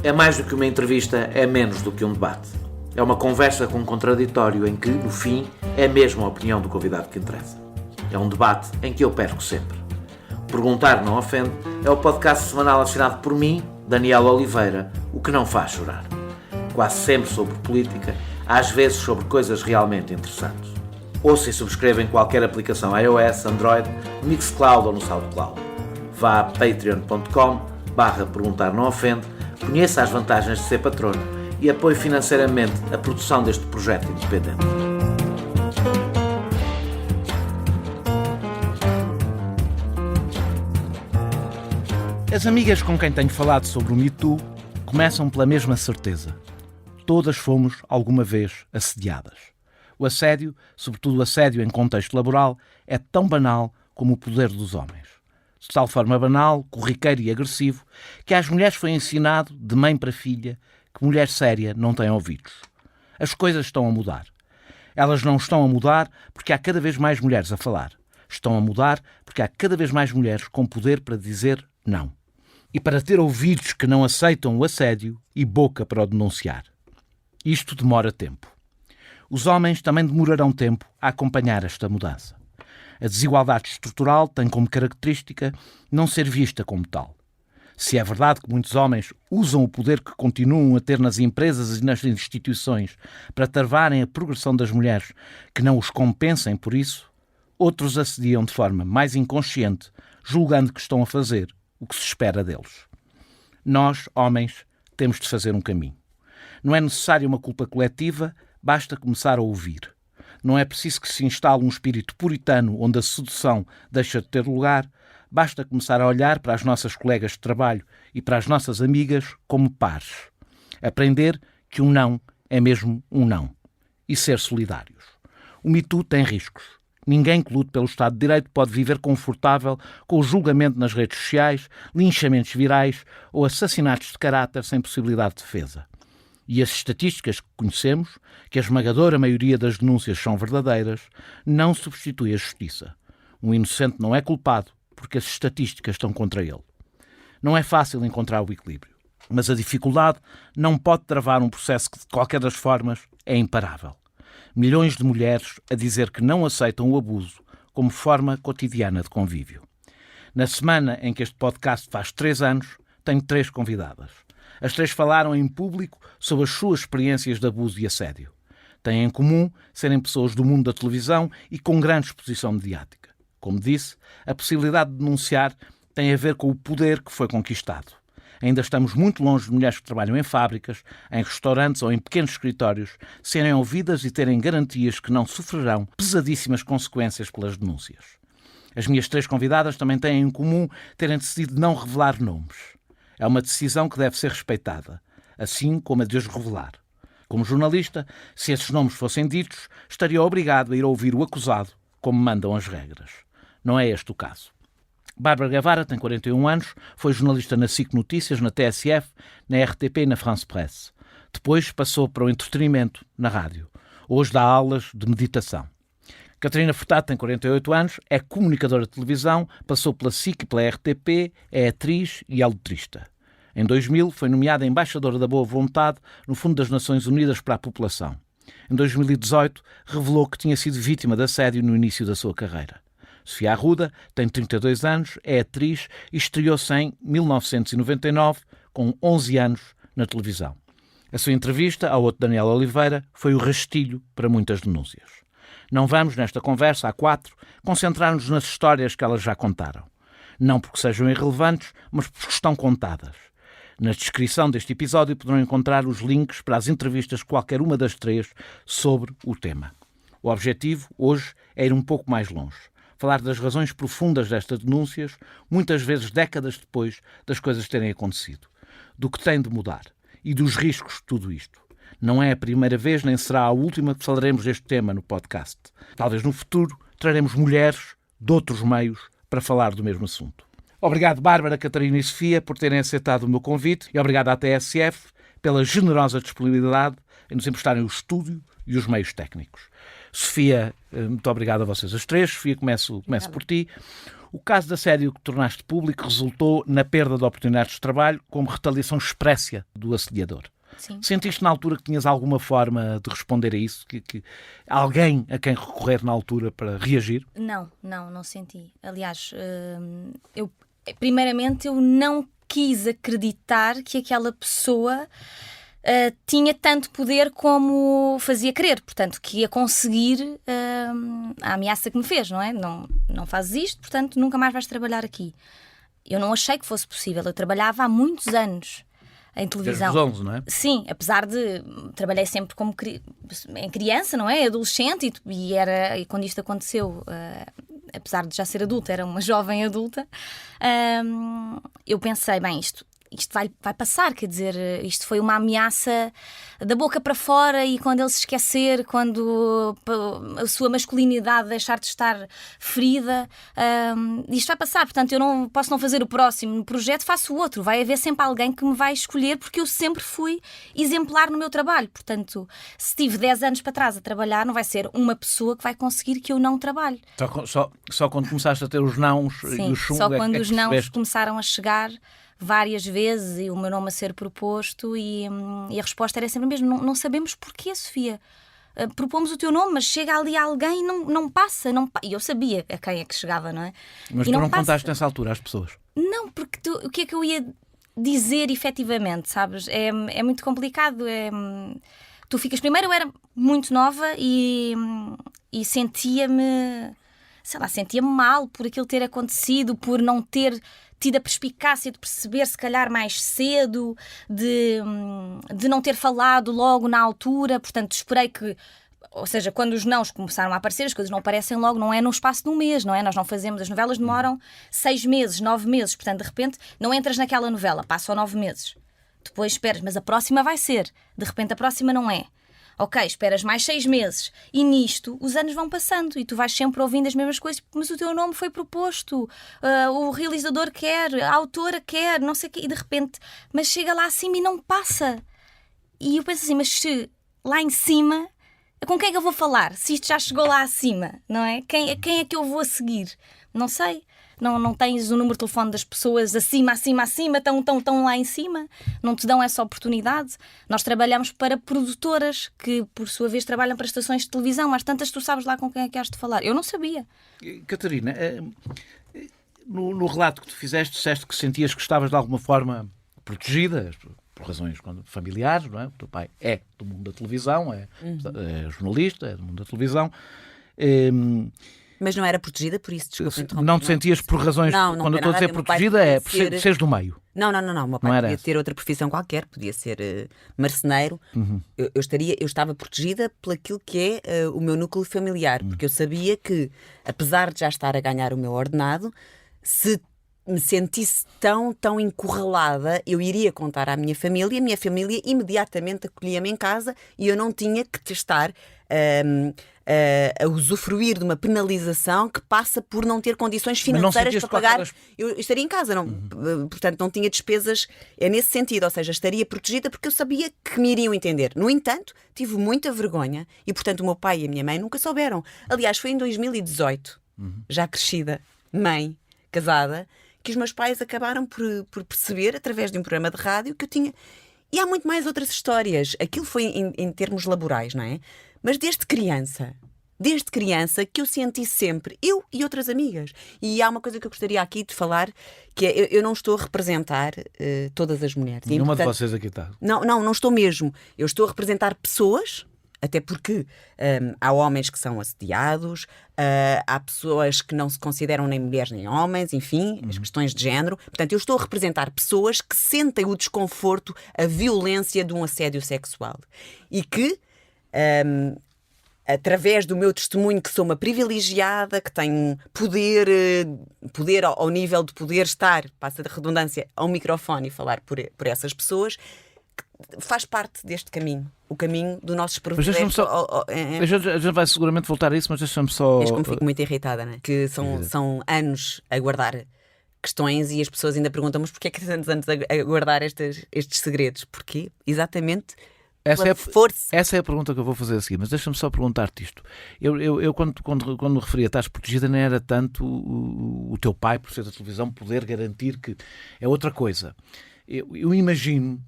É mais do que uma entrevista, é menos do que um debate. É uma conversa com um contraditório em que, no fim, é mesmo a opinião do convidado que interessa. É um debate em que eu perco sempre. Perguntar Não Ofende é o podcast semanal assinado por mim, Daniel Oliveira, o que não faz chorar. Quase sempre sobre política, às vezes sobre coisas realmente interessantes. Ouça e subscreva em qualquer aplicação iOS, Android, no Mixcloud ou no SoundCloud. Vá a patreon.com/perguntar não ofende, conheça as vantagens de ser patrono e apoie financeiramente a produção deste projeto independente. As amigas com quem tenho falado sobre o Me Too começam pela mesma certeza. Todas fomos, alguma vez, assediadas. O assédio, sobretudo o assédio em contexto laboral, é tão banal como o poder dos homens. De tal forma banal, corriqueiro e agressivo, que às mulheres foi ensinado, de mãe para filha, que mulher séria não tem ouvidos. As coisas estão a mudar. Elas não estão a mudar porque há cada vez mais mulheres a falar. Estão a mudar porque há cada vez mais mulheres com poder para dizer não. E para ter ouvidos que não aceitam o assédio e boca para o denunciar. Isto demora tempo. Os homens também demorarão tempo a acompanhar esta mudança. A desigualdade estrutural tem como característica não ser vista como tal. Se é verdade que muitos homens usam o poder que continuam a ter nas empresas e nas instituições para travarem a progressão das mulheres que não os compensem por isso, outros assediam de forma mais inconsciente, julgando que estão a fazer o que se espera deles. Nós, homens, temos de fazer um caminho. Não é necessária uma culpa coletiva, basta começar a ouvir. Não é preciso que se instale um espírito puritano onde a sedução deixa de ter lugar, basta começar a olhar para as nossas colegas de trabalho e para as nossas amigas como pares. Aprender que um não é mesmo um não. E ser solidários. O Me Too tem riscos. Ninguém que lute pelo Estado de Direito pode viver confortável com o julgamento nas redes sociais, linchamentos virais ou assassinatos de caráter sem possibilidade de defesa. E as estatísticas que conhecemos, que a esmagadora maioria das denúncias são verdadeiras, não substitui a justiça. Um inocente não é culpado porque as estatísticas estão contra ele. Não é fácil encontrar o equilíbrio, mas a dificuldade não pode travar um processo que, de qualquer das formas, é imparável. Milhões de mulheres a dizer que não aceitam o abuso como forma cotidiana de convívio. Na semana em que este podcast faz 3 anos, tenho 3 convidadas. As 3 falaram em público sobre as suas experiências de abuso e assédio. Têm em comum serem pessoas do mundo da televisão e com grande exposição mediática. Como disse, a possibilidade de denunciar tem a ver com o poder que foi conquistado. Ainda estamos muito longe de mulheres que trabalham em fábricas, em restaurantes ou em pequenos escritórios, serem ouvidas e terem garantias que não sofrerão pesadíssimas consequências pelas denúncias. As minhas 3 convidadas também têm em comum terem decidido não revelar nomes. É uma decisão que deve ser respeitada, assim como a de os revelar. Como jornalista, se esses nomes fossem ditos, estaria obrigado a ir ouvir o acusado, como mandam as regras. Não é este o caso. Bárbara Guevara tem 41 anos, foi jornalista na SIC Notícias, na TSF, na RTP e na France Presse. Depois passou para o entretenimento na rádio. Hoje dá aulas de meditação. Catarina Furtado tem 48 anos, é comunicadora de televisão, passou pela SIC e pela RTP, é atriz e é letrista. Em 2000 foi nomeada embaixadora da Boa Vontade no Fundo das Nações Unidas para a População. Em 2018 revelou que tinha sido vítima de assédio no início da sua carreira. Sofia Arruda tem 32 anos, é atriz e estreou-se em 1999, com 11 anos, na televisão. A sua entrevista ao outro Daniel Oliveira foi o rastilho para muitas denúncias. Não vamos, nesta conversa, a 4, concentrar-nos nas histórias que elas já contaram. Não porque sejam irrelevantes, mas porque estão contadas. Na descrição deste episódio poderão encontrar os links para as entrevistas de qualquer uma das 3 sobre o tema. O objetivo, hoje, é ir um pouco mais longe. Falar das razões profundas destas denúncias, muitas vezes décadas depois das coisas terem acontecido. Do que tem de mudar e dos riscos de tudo isto. Não é a primeira vez, nem será a última que falaremos deste tema no podcast. Talvez no futuro traremos mulheres de outros meios para falar do mesmo assunto. Obrigado, Bárbara, Catarina e Sofia, por terem aceitado o meu convite e obrigado à TSF pela generosa disponibilidade em nos emprestarem o estúdio e os meios técnicos. Sofia, muito obrigado a vocês as 3. Sofia, começo por ti. O caso de assédio que tornaste público resultou na perda de oportunidades de trabalho como retaliação expressa do assediador. Sim. Sentiste na altura que tinhas alguma forma de responder a isso? Que alguém a quem recorrer na altura para reagir? Não senti. Aliás, primeiramente eu não quis acreditar que aquela pessoa tinha tanto poder como fazia crer, portanto, que ia conseguir a ameaça que me fez, não é? Não fazes isto, portanto, nunca mais vais trabalhar aqui. Eu não achei que fosse possível. Eu trabalhava há muitos anos em televisão. Desde os 11, não é? Sim, apesar de... Trabalhei sempre como em criança, não é? Adolescente, e quando isto aconteceu, apesar de já ser adulta, era uma jovem adulta, eu pensei, bem, isto vai passar, quer dizer, isto foi uma ameaça da boca para fora, e quando ele se esquecer, quando a sua masculinidade deixar de estar ferida, isto vai passar. Portanto, eu não posso não fazer o próximo projeto, faço o outro. Vai haver sempre alguém que me vai escolher, porque eu sempre fui exemplar no meu trabalho. Portanto, se tive 10 anos para trás a trabalhar, não vai ser uma pessoa que vai conseguir que eu não trabalhe. Só quando começaste a ter os nãos e os chumbos, só quando os nãos começaram a chegar várias vezes, e o meu nome a ser proposto, e a resposta era sempre a mesma: não sabemos porquê, Sofia. Propomos o teu nome, mas chega ali alguém e não passa. E eu sabia a quem é que chegava, não é? Mas e tu não passa. contaste nessa altura às pessoas? Não, porque o que é que eu ia dizer efetivamente, sabes? É muito complicado. Tu ficas... Primeiro, eu era muito nova e sentia-me mal por aquilo ter acontecido, por não ter tido a perspicácia de perceber, se calhar, mais cedo, de não ter falado logo na altura. Portanto, esperei que... Ou seja, quando os nãos começaram a aparecer, as coisas não aparecem logo, não é no espaço de um mês, não é? Nós não fazemos... As novelas demoram 6 meses, 9 meses. Portanto, de repente, não entras naquela novela, passam 9 meses. Depois esperas, mas a próxima vai ser. De repente, a próxima não é. Ok, esperas mais 6 meses. E nisto, os anos vão passando e tu vais sempre ouvindo as mesmas coisas. Mas o teu nome foi proposto, o realizador quer, a autora quer, não sei o quê. E de repente, mas chega lá acima e não passa. E eu penso assim, mas se lá em cima, com quem é que eu vou falar? Se isto já chegou lá acima, não é? Quem é que eu vou seguir? Não sei. Não tens o número de telefone das pessoas acima, tão lá em cima. Não te dão essa oportunidade. Nós trabalhamos para produtoras que, por sua vez, trabalham para estações de televisão. Às tantas, tu sabes lá com quem é que has de falar. Eu não sabia. Catarina, no relato que tu fizeste, disseste que sentias que estavas de alguma forma protegida, por razões familiares, não é? O teu pai é do mundo da televisão, é jornalista, é do mundo da televisão. Mas não era protegida por isso, desculpa. Não te sentias por razões... Não, quando eu estou a dizer protegida é por seres do meio. Não. O meu pai podia ter outra profissão qualquer, podia ser marceneiro. Uhum. Eu estava protegida por aquilo que é o meu núcleo familiar, porque eu sabia que, apesar de já estar a ganhar o meu ordenado, se me sentisse tão encurralada, eu iria contar à minha família, e a minha família imediatamente acolhia-me em casa, e eu não tinha que estar a usufruir de uma penalização que passa por não ter condições financeiras para pagar. Eu estaria em casa, portanto não tinha despesas, é nesse sentido, ou seja, estaria protegida porque eu sabia que me iriam entender. No entanto, tive muita vergonha e, portanto, o meu pai e a minha mãe nunca souberam. Aliás, foi em 2018, já crescida, mãe, casada, que os meus pais acabaram por perceber, através de um programa de rádio, que eu tinha... E há muito mais outras histórias. Aquilo foi em termos laborais, não é? Mas desde criança que eu senti sempre, eu e outras amigas. E há uma coisa que eu gostaria aqui de falar, que é, eu não estou a representar todas as mulheres. Nenhuma de vocês aqui está. Não estou mesmo. Eu estou a representar pessoas, até porque há homens que são assediados, há pessoas que não se consideram nem mulheres nem homens, enfim, as questões de género. Portanto, eu estou a representar pessoas que sentem o desconforto, a violência de um assédio sexual. E que... através do meu testemunho, que sou uma privilegiada, que tenho poder ao nível de poder estar, passa da redundância, ao microfone e falar por essas pessoas, faz parte deste caminho, o caminho do nosso privilégio. Mas deixa-me só... A gente vai seguramente voltar a isso, mas deixa-me só... Como fico muito irritada, não é? Que são anos a guardar questões e as pessoas ainda perguntam, mas porquê é que tantos anos a guardar estes segredos? Porquê? Exatamente força. Essa é a pergunta que eu vou fazer a seguir, mas deixa-me só perguntar-te isto. Eu quando me referia a estás protegida, não era tanto o teu pai, por ser da televisão, poder garantir que é outra coisa. Eu imagino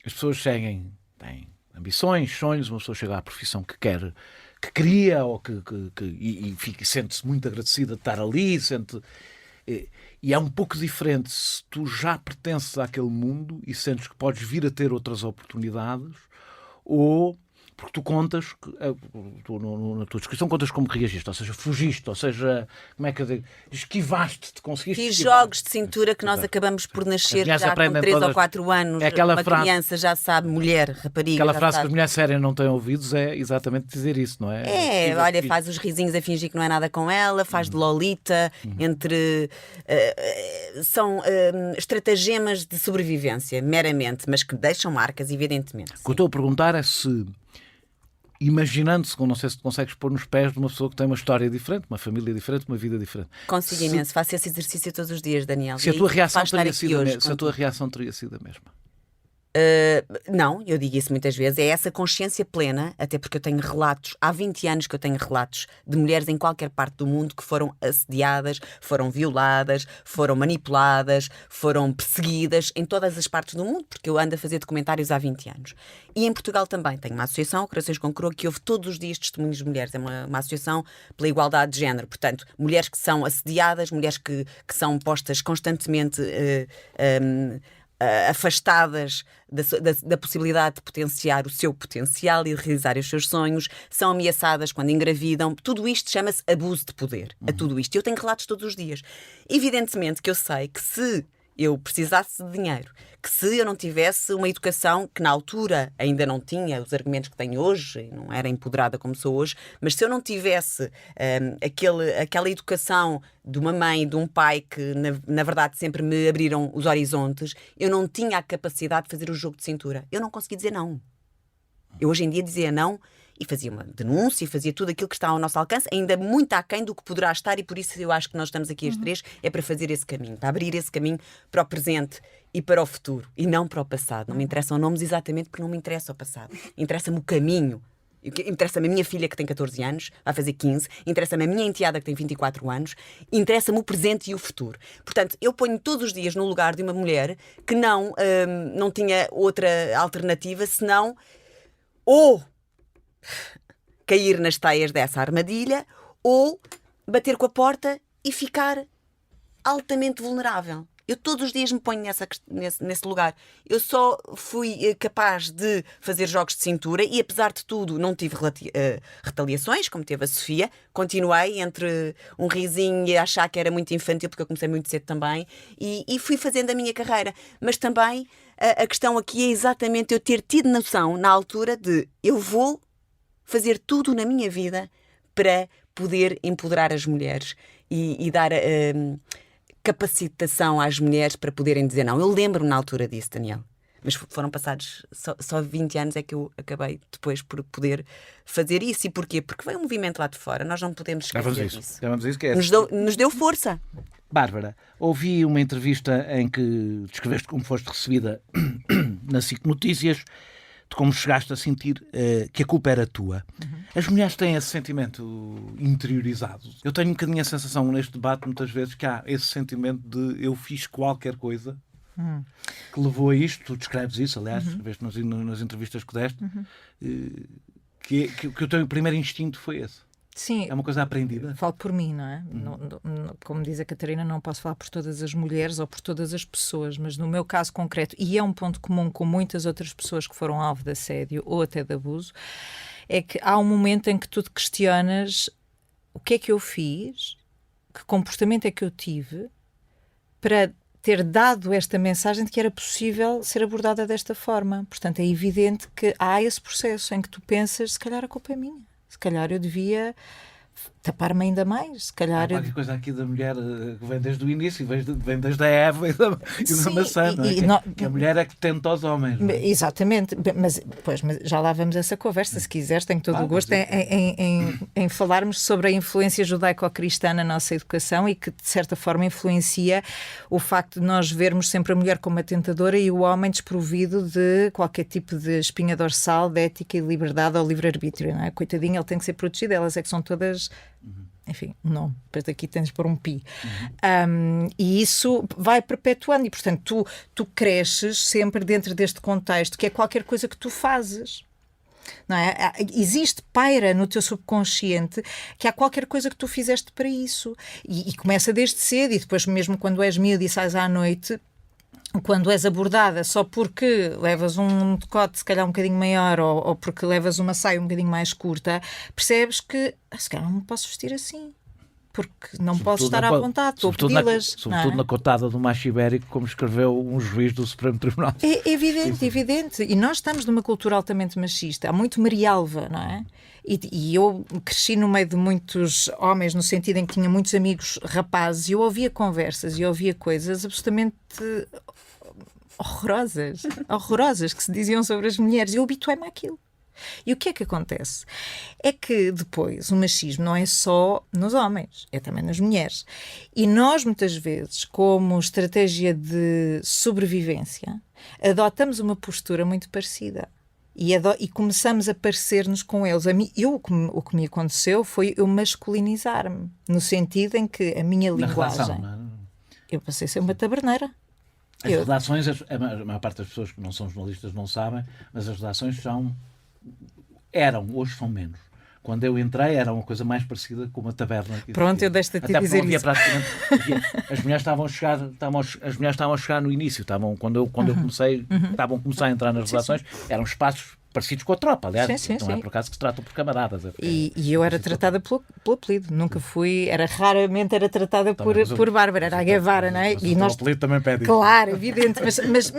as pessoas têm ambições, sonhos, uma pessoa chega à profissão que quer, que queria, ou e sente-se muito agradecida de estar ali, e é um pouco diferente se tu já pertences àquele mundo e sentes que podes vir a ter outras oportunidades, ou porque tu contas, na tua descrição contas como reagiste, ou seja, fugiste, ou seja, como é que eu digo, esquivaste-te, conseguiste E esquivar. jogos de cintura que nós acabamos por nascer crianças já com aprendem 3 ou todas- 4 anos. É aquela Uma frase- criança já sabe, mulher, rapariga, Aquela já frase que sabe. as mulheres sérias não têm ouvidos é exatamente dizer isso, não é? Esquiva- Olha, faz os risinhos a fingir que não é nada com ela, faz de Lolita, são estratagemas de sobrevivência, meramente, mas que deixam marcas, evidentemente. O que eu estou a perguntar é se, imaginando-se, não sei se te consegues pôr nos pés de uma pessoa que tem uma história diferente, uma família diferente, uma vida diferente. Consigo imenso, faço esse exercício todos os dias, Daniel. Se a E tua aí reação faz estar teria aqui sido a hoje mesma. Se a contigo. tua reação teria sido a mesma. Não, eu digo isso muitas vezes, é essa consciência plena, até porque eu tenho relatos, há 20 anos que eu tenho relatos de mulheres em qualquer parte do mundo que foram assediadas, foram violadas, foram manipuladas, foram perseguidas em todas as partes do mundo, porque eu ando a fazer documentários há 20 anos. E em Portugal também tenho uma associação, Corações com Coroa, que ouve todos os dias testemunhos de mulheres, é uma associação pela igualdade de género, portanto, mulheres que são assediadas, mulheres que são postas constantemente afastadas da possibilidade de potenciar o seu potencial e de realizar os seus sonhos, são ameaçadas quando engravidam. Tudo isto chama-se abuso de poder. A tudo isto. Eu tenho relatos todos os dias. Evidentemente que eu sei que se eu precisasse de dinheiro, que se eu não tivesse uma educação que na altura ainda não tinha os argumentos que tenho hoje, não era empoderada como sou hoje, mas se eu não tivesse aquela educação de uma mãe e de um pai que na verdade sempre me abriram os horizontes, eu não tinha a capacidade de fazer o jogo de cintura. Eu não conseguia dizer não. Eu hoje em dia dizia não e fazia uma denúncia e fazia tudo aquilo que está ao nosso alcance, ainda muito aquém do que poderá estar, e por isso eu acho que nós estamos aqui as três, é para fazer esse caminho, para abrir esse caminho para o presente e para o futuro, e não para o passado. Não me interessam nomes exatamente porque não me interessa o passado. Interessa-me o caminho. Interessa-me a minha filha que tem 14 anos, vai fazer 15, interessa-me a minha enteada que tem 24 anos, interessa-me o presente e o futuro. Portanto, eu ponho todos os dias no lugar de uma mulher que não tinha outra alternativa senão ou cair nas teias dessa armadilha ou bater com a porta e ficar altamente vulnerável. Eu todos os dias me ponho nesse lugar. Eu só fui capaz de fazer jogos de cintura e, apesar de tudo, não tive retaliações, como teve a Sofia. Continuei entre um risinho e achar que era muito infantil, porque eu comecei muito cedo também, e fui fazendo a minha carreira. Mas também a questão aqui é exatamente eu ter tido noção, na altura, de eu vou fazer tudo na minha vida para poder empoderar as mulheres e dar capacitação às mulheres para poderem dizer não. Eu lembro-me na altura disso, Daniel. Mas foram passados só 20 anos é que eu acabei depois por poder fazer isso. E porquê? Porque veio um movimento lá de fora. Nós não podemos esquecer disso. Vamos a isso que é. Nos deu força. Bárbara, ouvi uma entrevista em que descreveste como foste recebida na SIC Notícias, de como chegaste a sentir que a culpa era tua. As mulheres têm esse sentimento interiorizado. Eu tenho um bocadinho a sensação neste debate, muitas vezes, que há esse sentimento de eu fiz qualquer coisa que levou a isto. Tu descreves isso, aliás, veste nas entrevistas que deste, que o teu primeiro instinto foi esse. Sim, É uma coisa aprendida. falo por mim, não é? Como diz a Catarina, não posso falar por todas as mulheres ou por todas as pessoas, mas no meu caso concreto, e é um ponto comum com muitas outras pessoas que foram alvo de assédio ou até de abuso, é que há um momento em que tu te questionas o que é que eu fiz, que comportamento é que eu tive para ter dado esta mensagem de que era possível ser abordada desta forma. Portanto, é evidente que há esse processo em que tu pensas, se calhar a culpa é minha. Se calhar eu devia tapar-me ainda mais, se calhar. Há qualquer coisa aqui da mulher que vem desde o início, vem desde a Eva e da maçã, não é? Que a mulher é que tenta aos homens. Não é? Exatamente, mas já lá vamos a essa conversa, se quiseres, tenho todo o gosto em falarmos sobre a influência judaico-cristã na nossa educação e que, de certa forma, influencia o facto de nós vermos sempre a mulher como uma tentadora e o homem desprovido de qualquer tipo de espinha dorsal, de ética e liberdade ou livre-arbítrio, não é? Coitadinho, ele tem que ser protegido, elas é que são todas... Enfim, não, depois daqui tens de pôr um pi. E isso vai perpetuando e, portanto, tu cresces sempre dentro deste contexto, que é qualquer coisa que tu fazes. Não é? Paira no teu subconsciente que há qualquer coisa que tu fizeste para isso. E começa desde cedo e depois mesmo quando és miúdo e sais à noite... Quando és abordada só porque levas um decote se calhar um bocadinho maior ou porque levas uma saia um bocadinho mais curta, percebes que se calhar não me posso vestir assim porque não posso estar à vontade, estou a pedi-las. Sobretudo na cotada do macho ibérico, como escreveu um juiz do Supremo Tribunal. É evidente. E nós estamos numa cultura altamente machista. Há muito Marialva, não é? E eu cresci no meio de muitos homens, no sentido em que tinha muitos amigos rapazes, e eu ouvia conversas e ouvia coisas absolutamente horrorosas que se diziam sobre as mulheres. Eu habituei-me àquilo. E o que é que acontece? É que depois o machismo não é só nos homens, é também nas mulheres. E nós, muitas vezes, como estratégia de sobrevivência, adotamos uma postura muito parecida. E começamos a parecer-nos com eles. O que me aconteceu foi eu masculinizar-me, no sentido em que a minha linguagem... Relação, eu passei a ser uma taberneira. As redações, a maior parte das pessoas que não são jornalistas não sabem, mas as redações hoje são menos. Quando eu entrei era uma coisa mais parecida com uma taberna. Pronto, eu deixo-te até dizer isso. As mulheres estavam a chegar no início, quando eu comecei, estavam a começar a entrar nas redações, eram espaços parecidos com a tropa, aliás, sim. É por acaso que se tratam por camaradas. E eu era tratada pelo apelido, nunca fui, raramente era tratada por Bárbara, era a Guevara, não é? E o apelido também pede isso. Claro, evidente, mas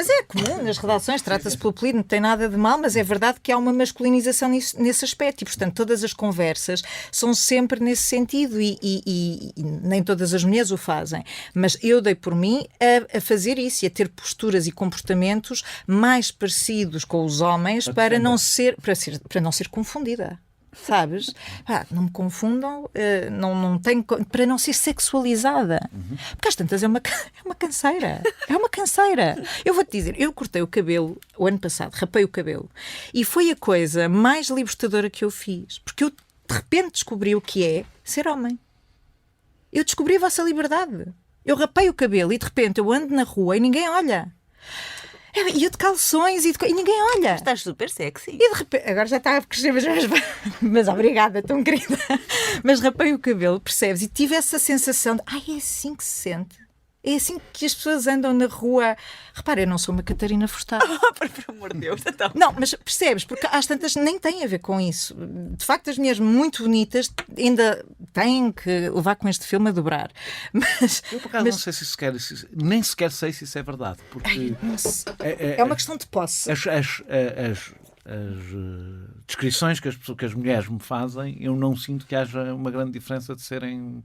é comum nas redações, trata-se pelo apelido, não tem nada de mal, mas é verdade que há uma masculinização nesse aspecto e, portanto, todas as conversas são sempre nesse sentido e nem todas as mulheres o fazem, mas eu dei por mim a fazer isso e a ter posturas e comportamentos mais parecidos com os homens para não ser confundida, sabes? Não me confundam, para não ser sexualizada. Porque às tantas é uma canseira. É uma canseira. Eu vou-te dizer, eu cortei o cabelo o ano passado, rapei o cabelo, e foi a coisa mais libertadora que eu fiz, porque eu de repente descobri o que é ser homem. Eu descobri a vossa liberdade. Eu rapei o cabelo e de repente eu ando na rua e ninguém olha. E eu de calções e ninguém olha. Estás super sexy. E de repente, agora já está a crescer, mas obrigada, tão querida. Mas rapei o cabelo, percebes? E tive essa sensação de, é assim que se sente. É assim que as pessoas andam na rua. Repara, eu não sou uma Catarina Furtado. Por amor de Deus. Então. Não, mas percebes? Porque às tantas nem tem a ver com isso. De facto, as mulheres muito bonitas ainda têm que levar com este filme a dobrar. Mas, eu, por acaso, não sei nem sequer sei se isso é verdade. Porque é uma questão de posse. As descrições que as mulheres me fazem, eu não sinto que haja uma grande diferença de serem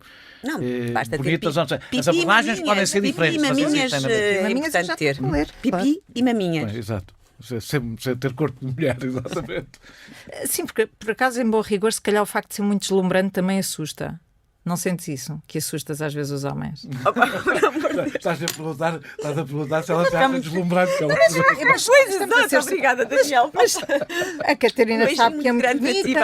bonitas. As abordagens podem ser diferentes. Maminhas é importante ter. Pipi e maminhas. Exato. Sem ter corpo de mulher, exatamente. Sim, porque por acaso, em bom rigor, se calhar o facto de ser muito deslumbrante também assusta. Não sentes isso? Que assustas às vezes os homens? Estás a perguntar se ela já está deslumbrante. Obrigada, Daniel. Mas a Catarina sabe que é muito bonita.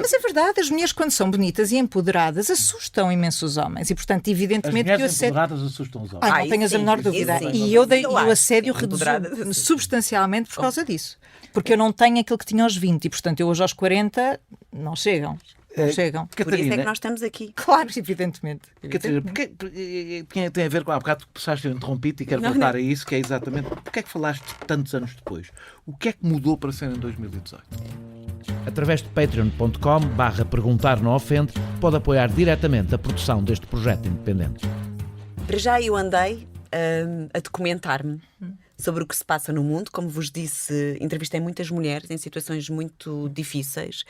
Mas é verdade, as mulheres, quando são bonitas e empoderadas, assustam imenso os homens. E, portanto, evidentemente... As mulheres empoderadas assustam os homens. Não tenhas a menor dúvida. E o assédio reduziu substancialmente por causa disso. Porque eu não tenho aquilo que tinha aos 20 e, portanto, eu hoje aos 40 não chegam. Chegam. Por isso é que nós estamos aqui. Claro, evidentemente. Catarina, porque tem a ver com há bocado que passaste a interromper e quero voltar a isso, que é exatamente porque é que falaste tantos anos depois? O que é que mudou para ser em 2018? Através de patreon.com/perguntar não ofende, pode apoiar diretamente a produção deste projeto independente. Para já eu andei a documentar-me sobre o que se passa no mundo. Como vos disse, entrevistei muitas mulheres em situações muito difíceis.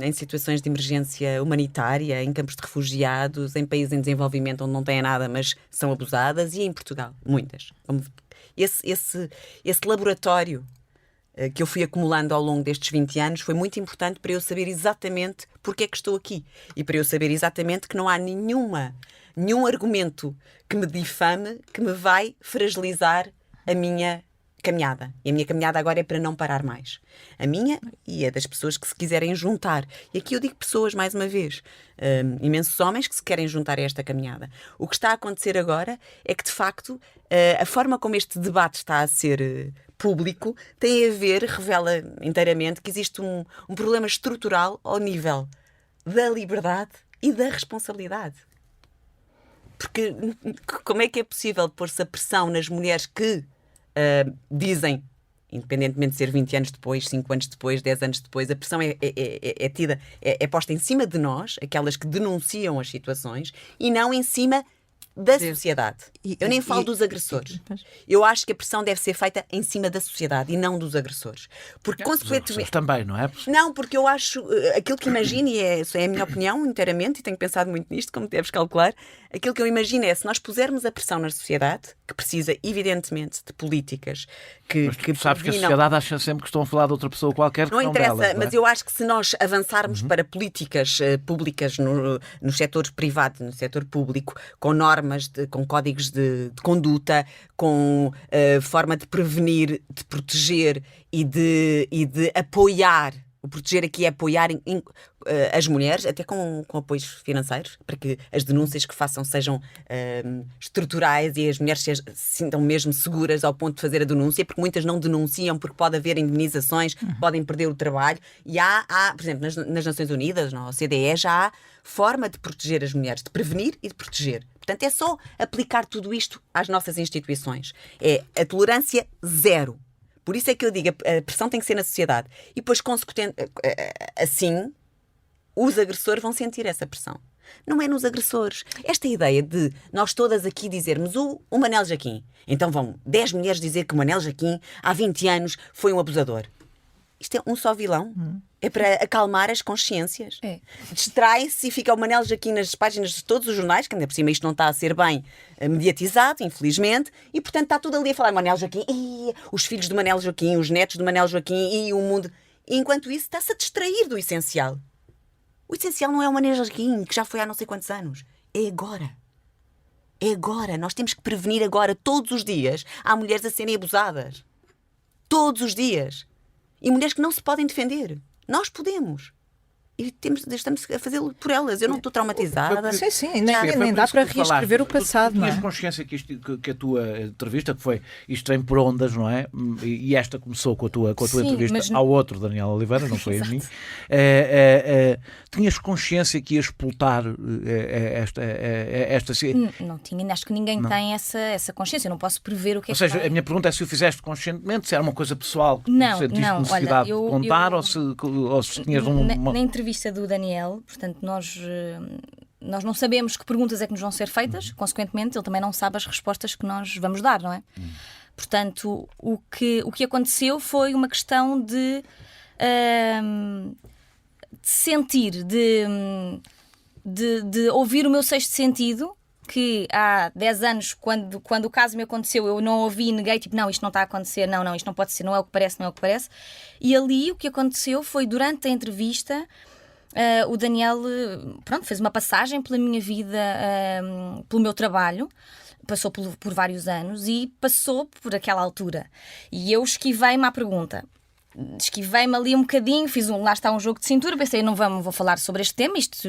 em situações de emergência humanitária, em campos de refugiados, em países em desenvolvimento onde não têm nada, mas são abusadas, e em Portugal, muitas. Esse laboratório que eu fui acumulando ao longo destes 20 anos foi muito importante para eu saber exatamente porque é que estou aqui e para eu saber exatamente que não há nenhum argumento que me difame que me vai fragilizar a minha caminhada. E a minha caminhada agora é para não parar mais. A minha e a das pessoas que se quiserem juntar. E aqui eu digo pessoas, mais uma vez, imensos homens que se querem juntar a esta caminhada. O que está a acontecer agora é que, de facto, a forma como este debate está a ser público tem a ver, revela inteiramente, que existe um problema estrutural ao nível da liberdade e da responsabilidade. Porque como é que é possível pôr-se a pressão nas mulheres que dizem, independentemente de ser 20 anos depois, 5 anos depois, 10 anos depois, a pressão é posta em cima de nós, aquelas que denunciam as situações, e não em cima da sociedade. Eu nem falo dos agressores. Eu acho que a pressão deve ser feita em cima da sociedade e não dos agressores. Porque, consequentemente, também, não é? Não, porque eu acho, aquilo que imagino, e é a minha opinião inteiramente, e tenho pensado muito nisto, como deves calcular, aquilo que eu imagino é, se nós pusermos a pressão na sociedade, que precisa, evidentemente, de políticas Mas tu sabes que a sociedade acha sempre que estão a falar de outra pessoa qualquer que não interessa, delas, não é? mas eu acho que se nós avançarmos para políticas públicas no setor privado, no setor público, com normas, com códigos de conduta, com forma de prevenir, de proteger e de apoiar. O proteger aqui é apoiar as mulheres, até com apoios financeiros, para que as denúncias que façam sejam estruturais e as mulheres se sintam mesmo seguras ao ponto de fazer a denúncia, porque muitas não denunciam porque pode haver indemnizações, podem perder o trabalho. E há por exemplo, nas Nações Unidas, na OCDE, já há forma de proteger as mulheres, de prevenir e de proteger. Portanto, é só aplicar tudo isto às nossas instituições. É a tolerância zero. Por isso é que eu digo, a pressão tem que ser na sociedade. E depois, assim, os agressores vão sentir essa pressão. Não é nos agressores. Esta ideia de nós todas aqui dizermos o Manel Jaquim. Então vão 10 mulheres dizer que o Manel Jaquim, há 20 anos, foi um abusador. Isto é um só vilão. É para acalmar as consciências. Distrai-se e fica o Manel Jaquim nas páginas de todos os jornais, que ainda por cima isto não está a ser bem mediatizado, infelizmente, e portanto está tudo ali a falar Manel Jaquim, e os filhos do Manel Jaquim, os netos do Manel Jaquim e o mundo. E enquanto isso está-se a distrair do essencial. O essencial não é o Manel Jaquim, que já foi há não sei quantos anos. É agora. É agora. Nós temos que prevenir agora, todos os dias, há mulheres a serem abusadas. Todos os dias. E mulheres que não se podem defender. Nós podemos. E estamos a fazê-lo por elas. Eu não estou traumatizada. Sim, nem dá para reescrever o passado, não é? Tinhas consciência que a tua entrevista, que foi isto vem por ondas, não é? E esta começou com a tua entrevista ao outro Daniel Oliveira, não foi a mim. Tinhas consciência que ias explotar esta... Não tinha, acho que ninguém tem essa consciência. Eu não posso prever o que é que Ou seja, a minha pergunta é se o fizeste conscientemente, se era uma coisa pessoal que sentiste necessidade de contar, ou se tinhas Na entrevista do Daniel, portanto, nós não sabemos que perguntas é que nos vão ser feitas, consequentemente, ele também não sabe as respostas que nós vamos dar, não é? Portanto, o que aconteceu foi uma questão de sentir, de ouvir o meu sexto sentido, que há 10 anos, quando o caso me aconteceu, eu não ouvi e neguei, tipo, não, isto não está a acontecer, não, isto não pode ser, não é o que parece, não é o que parece. E ali o que aconteceu foi, durante a entrevista, o Daniel, fez uma passagem pela minha vida, pelo meu trabalho, passou por vários anos e passou por aquela altura. E eu esquivei-me à pergunta. Esquivei-me ali um bocadinho, lá está um jogo de cintura, pensei, não vou falar sobre este tema, isto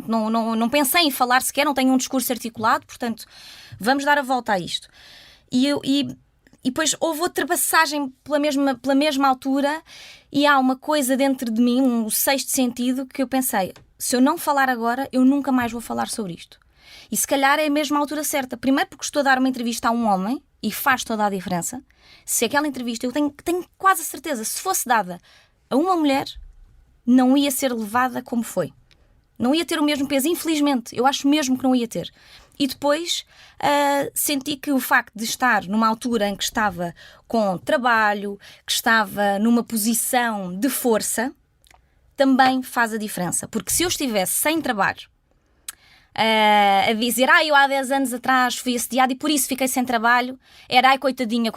não pensei em falar sequer, não tenho um discurso articulado, portanto, vamos dar a volta a isto. E depois houve outra passagem pela mesma altura e há uma coisa dentro de mim, um sexto sentido, que eu pensei, se eu não falar agora, eu nunca mais vou falar sobre isto. E se calhar é mesmo a altura certa. Primeiro porque estou a dar uma entrevista a um homem e faz toda a diferença. Se aquela entrevista, eu tenho quase a certeza, se fosse dada a uma mulher, não ia ser levada como foi. Não ia ter o mesmo peso, infelizmente. Eu acho mesmo que não ia ter. E depois senti que o facto de estar numa altura em que estava com trabalho, que estava numa posição de força, também faz a diferença. Porque se eu estivesse sem trabalho, a dizer, eu há 10 anos atrás fui assediada e por isso fiquei sem trabalho, era, coitadinha,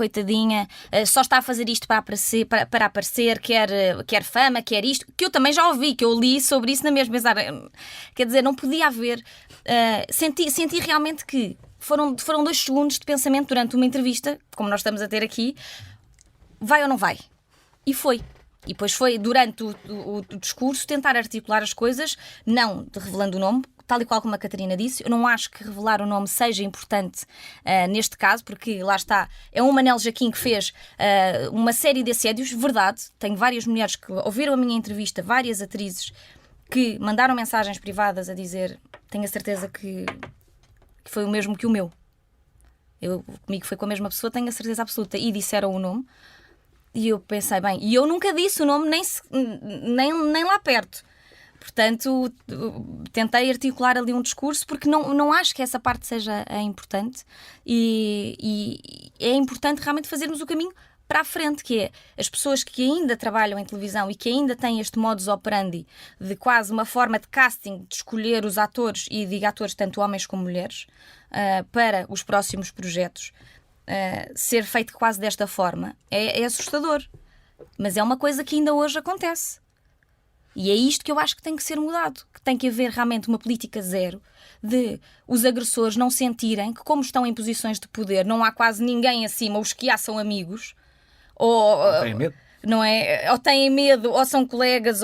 só está a fazer isto para aparecer, quer fama, quer isto, que eu também já ouvi, que eu li sobre isso na mesma. Quer dizer, não podia haver. Senti realmente que foram 2 segundos de pensamento durante uma entrevista, como nós estamos a ter aqui, vai ou não vai? E foi. E depois foi, durante o discurso, tentar articular as coisas, não revelando o nome, tal e qual como a Catarina disse. Eu não acho que revelar o nome seja importante neste caso, porque lá está, é um Manel Jaquim que fez uma série de assédios, verdade. Tenho várias mulheres que ouviram a minha entrevista, várias atrizes que mandaram mensagens privadas a dizer, tenho a certeza que foi o mesmo que o meu. Comigo foi com a mesma pessoa, tenho a certeza absoluta. E disseram o nome. E eu pensei, bem, e eu nunca disse o nome nem lá perto. Portanto, tentei articular ali um discurso, porque não acho que essa parte seja importante. E é importante realmente fazermos o caminho para a frente, que é as pessoas que ainda trabalham em televisão e que ainda têm este modus operandi de quase uma forma de casting, de escolher os atores, e digo atores tanto homens como mulheres, para os próximos projetos. Ser feito quase desta forma é assustador, mas é uma coisa que ainda hoje acontece, e é isto que eu acho que tem que ser mudado, que tem que haver realmente uma política zero de os agressores não sentirem que, como estão em posições de poder, não há quase ninguém acima, os que há são amigos, ou têm medo. Não é? Ou têm medo, ou são colegas,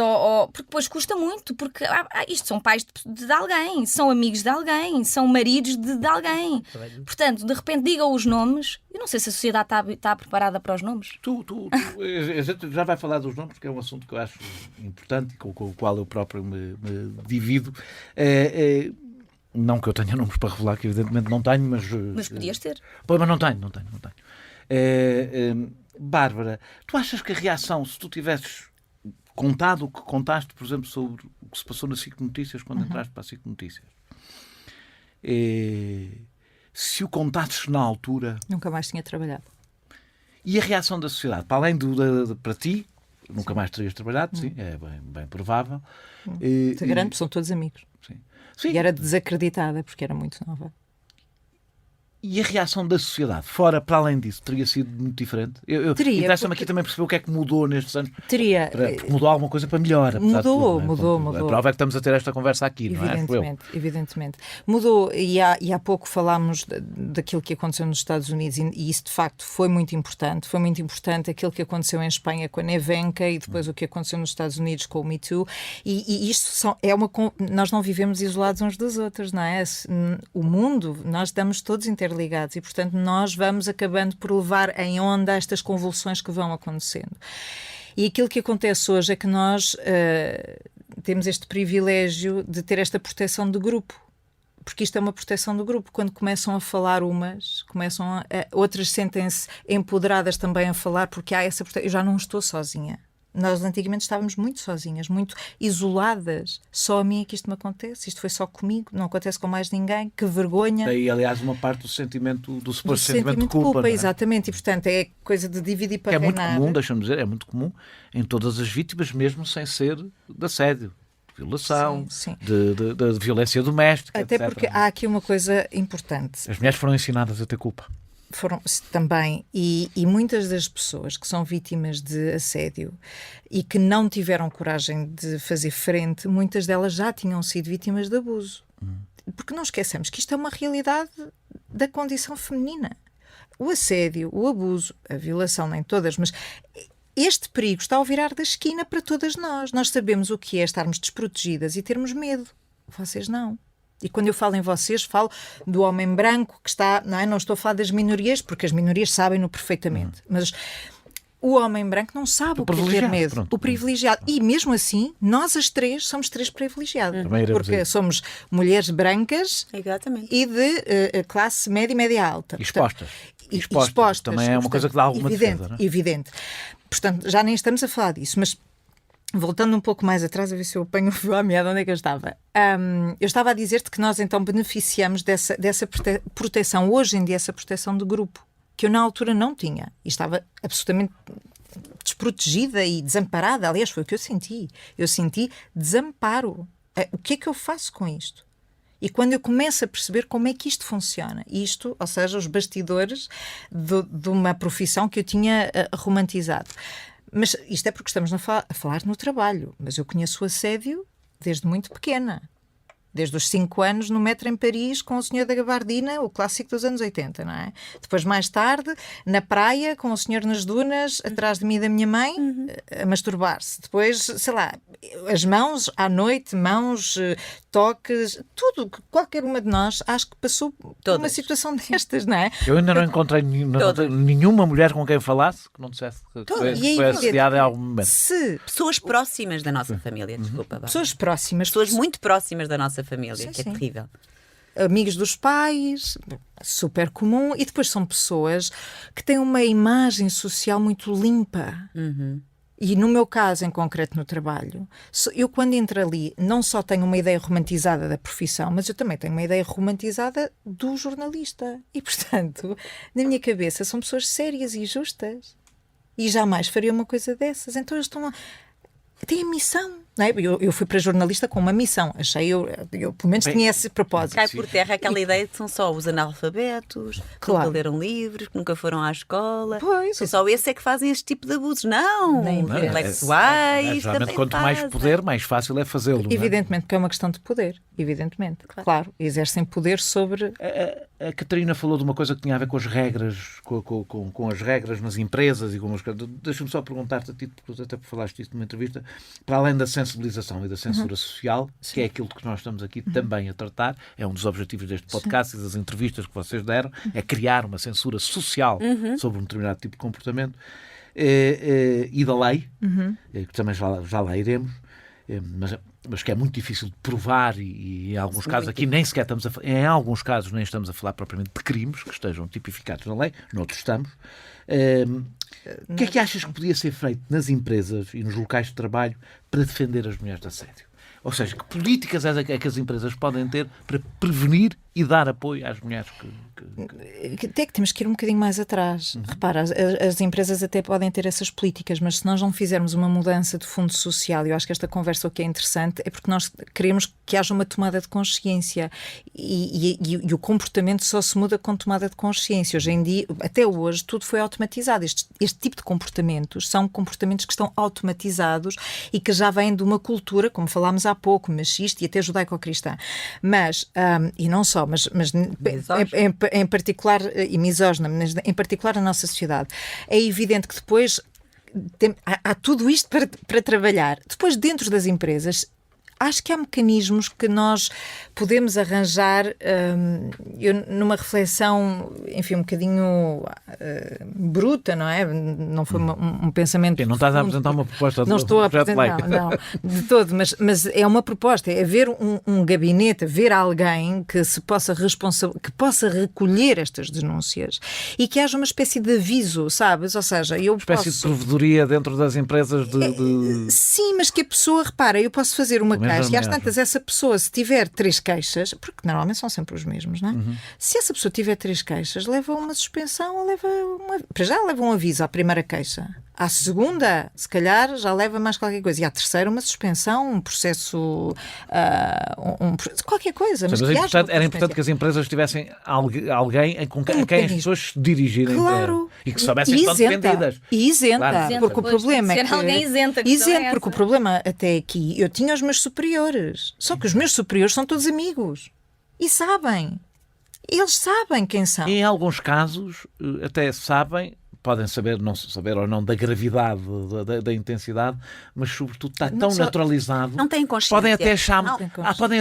porque depois custa muito, porque isto são pais de alguém, são amigos de alguém, são maridos de alguém. Portanto, de repente digam os nomes. Eu não sei se a sociedade está preparada para os nomes. A gente já vai falar dos nomes, porque é um assunto que eu acho importante e com o qual eu próprio me divido. Não que eu tenha nomes para revelar, que evidentemente não tenho, Mas podias ter. Mas não tenho. Bárbara, tu achas que a reação, se tu tivesses contado o que contaste, por exemplo, sobre o que se passou na SIC Notícias quando entraste para a SIC Notícias, se o contasses na altura... Nunca mais tinha trabalhado. E a reação da sociedade? Para além para ti, nunca mais terias trabalhado, sim, é bem provável. Te garanto, são todos amigos. Sim. E era desacreditada, porque era muito nova. E a reação da sociedade, para além disso, teria sido muito diferente? Teria. Interessa-me aqui também perceber o que é que mudou nestes anos. Teria. Porque mudou alguma coisa para melhor. Mudou. A prova é que estamos a ter esta conversa aqui, não é? Evidentemente. Mudou. E há pouco falámos daquilo que aconteceu nos Estados Unidos, e isso de facto foi muito importante. Foi muito importante aquilo que aconteceu em Espanha com a Nevenka e depois o que aconteceu nos Estados Unidos com o Me Too. E isto nós não vivemos isolados uns dos outros, não é? O mundo, nós estamos todos interligados e, portanto, nós vamos acabando por levar em onda estas convulsões que vão acontecendo. E aquilo que acontece hoje é que nós temos este privilégio de ter esta proteção de grupo, porque isto é uma proteção do grupo. Quando começam a falar outras sentem-se empoderadas também a falar, porque há essa proteção. Eu já não estou sozinha. Nós antigamente estávamos muito sozinhas, muito isoladas. Só a mim é que isto me acontece. Isto foi só comigo, não acontece com mais ninguém. Que vergonha. Daí, aliás, uma parte do sentimento, do suposto sentimento de culpa. É? Exatamente, e portanto é coisa de dividir para reinar. É muito comum, deixa-me dizer, é muito comum em todas as vítimas, mesmo sem ser de assédio, de violação, sim. De violência doméstica, até etc. Porque há aqui uma coisa importante. As mulheres foram ensinadas a ter culpa. Foram também, e muitas das pessoas que são vítimas de assédio e que não tiveram coragem de fazer frente, muitas delas já tinham sido vítimas de abuso. Porque não esqueçamos que isto é uma realidade da condição feminina. O assédio, o abuso, a violação, nem todas, mas este perigo está ao virar da esquina para todas nós. Nós sabemos o que é estarmos desprotegidas e termos medo. Vocês não. E quando eu falo em vocês, falo do homem branco que está... Não estou a falar das minorias, porque as minorias sabem-no perfeitamente. Mas o homem branco não sabe o que é ter medo. Pronto. O privilegiado. E mesmo assim, nós as três somos três privilegiados. Porque somos mulheres brancas. Exatamente. E de classe média e média alta. Expostas. Expostas. Também é uma coisa que dá alguma defesa, não é? Evidente. Portanto, já nem estamos a falar disso, mas voltando um pouco mais atrás, a ver se eu apanho a meada onde é que eu estava. Eu estava a dizer-te que nós então beneficiamos dessa proteção, hoje em dia, essa proteção de grupo, que eu na altura não tinha. E estava absolutamente desprotegida e desamparada. Aliás, foi o que eu senti. Eu senti desamparo. O que é que eu faço com isto? E quando eu começo a perceber como é que isto funciona, isto, ou seja, os bastidores de uma profissão que eu tinha romantizado. Mas isto é porque estamos a falar no trabalho. Mas eu conheço o assédio desde muito pequena. Desde os 5 anos no metro em Paris com o senhor da gabardina, o clássico dos anos 80, não é? Depois, mais tarde, na praia, com o senhor nas dunas, atrás de mim e da minha mãe, a masturbar-se. Depois, sei lá, as mãos à noite, mãos, toques, tudo, qualquer uma de nós, acho que passou por uma situação destas, não é? Eu ainda não encontrei nenhuma mulher com quem falasse que não dissesse que foi assediada em algum momento. Pessoas próximas da nossa família, desculpa. Pessoas próximas. Pessoas muito próximas da nossa família, Sim, que é terrível. Amigos dos pais, super comum, e depois são pessoas que têm uma imagem social muito limpa. E no meu caso, em concreto, no trabalho, eu quando entro ali não só tenho uma ideia romantizada da profissão, mas eu também tenho uma ideia romantizada do jornalista. E, portanto, na minha cabeça são pessoas sérias e justas. E jamais faria uma coisa dessas. Então eles estão... Têm a missão, não é? Eu fui para jornalista com uma missão. Achei, eu pelo menos tinha esse propósito. Cai por terra aquela ideia de que são só os analfabetos, que nunca leram livros, que nunca foram à escola. Pois. São só esses é que fazem este tipo de abusos. Não, intelectuais. Geralmente, quanto mais poder, mais fácil é fazê-lo. Evidentemente, porque é uma questão de poder. Evidentemente, claro. Exercem poder sobre... A Catarina falou de uma coisa que tinha a ver com as regras, com as regras nas empresas e com as... Deixa-me só perguntar-te a ti, porque até falaste isso numa entrevista, para além da sensibilização e da censura social, que é aquilo que nós estamos aqui também a tratar, é um dos objetivos deste podcast e das entrevistas que vocês deram, é criar uma censura social sobre um determinado tipo de comportamento e da lei, que também já lá iremos, mas que é muito difícil de provar e em alguns casos aqui nem sequer estamos em alguns casos nem estamos a falar propriamente de crimes que estejam tipificados na lei, noutros estamos. O que é que achas que podia ser feito nas empresas e nos locais de trabalho para defender as mulheres de assédio? Ou seja, que políticas é que as empresas podem ter para prevenir e dar apoio às mulheres Até que temos que ir um bocadinho mais atrás. Repara, as empresas até podem ter essas políticas, mas se nós não fizermos uma mudança de fundo social, eu acho que esta conversa o que é interessante é porque nós queremos que haja uma tomada de consciência e o comportamento só se muda com tomada de consciência. Hoje em dia, até hoje, tudo foi automatizado. Este tipo de comportamentos são comportamentos que estão automatizados e que já vêm de uma cultura, como falámos há pouco, machista e até judaico-cristã. Mas, e não só, mas em particular, e misógina, mas em particular a nossa sociedade, é evidente que depois há tudo isto para trabalhar. Depois, dentro das empresas, acho que há mecanismos que nós podemos arranjar, eu numa reflexão, enfim, um bocadinho bruta, não é? Não foi um pensamento... Não estás a apresentar uma proposta não estou a apresentar, não, de todo, mas é uma proposta, é haver um gabinete, haver alguém que se possa que possa recolher estas denúncias e que haja uma espécie de aviso, sabes? Ou seja, eu uma espécie de provedoria dentro das empresas de... Sim, mas que a pessoa, repara, eu posso fazer uma queixa e às tantas essa pessoa, se tiver 3 queixas, porque normalmente são sempre os mesmos, não é? Se essa pessoa tiver 3 queixas, leva uma suspensão ou para já leva um aviso à primeira queixa. À segunda, se calhar, já leva mais qualquer coisa. E à terceira, uma suspensão, um processo... qualquer coisa. Mas era importante que as empresas tivessem alguém com quem as pessoas se dirigirem. Claro. E que soubessem que estão defendidas. E isenta. Claro. Porque o problema é que... alguém isenta. Isento, porque o problema até aqui, eu tinha os meus superiores. Só que os meus superiores são todos amigos. E sabem. Eles sabem quem são. Em alguns casos, até sabem... Podem saber, não saber ou não da gravidade, da intensidade, mas sobretudo está tão naturalizado. Não têm consciência. Podem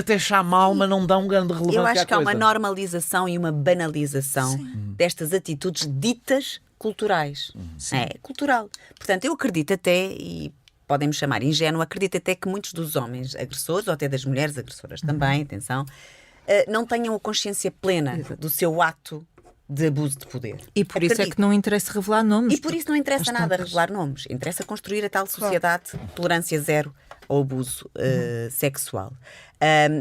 até achar mal, mas não dão grande relevância à coisa. Eu acho que há uma normalização e uma banalização destas atitudes ditas culturais. É cultural. Portanto, eu acredito até, e podem-me chamar ingênuo, acredito até que muitos dos homens agressores, ou até das mulheres agressoras também, atenção, não tenham a consciência plena do seu ato de abuso de poder. E por isso é que não interessa revelar nomes. E por isso não interessa nada revelar nomes. Interessa construir a tal sociedade de tolerância zero ao abuso sexual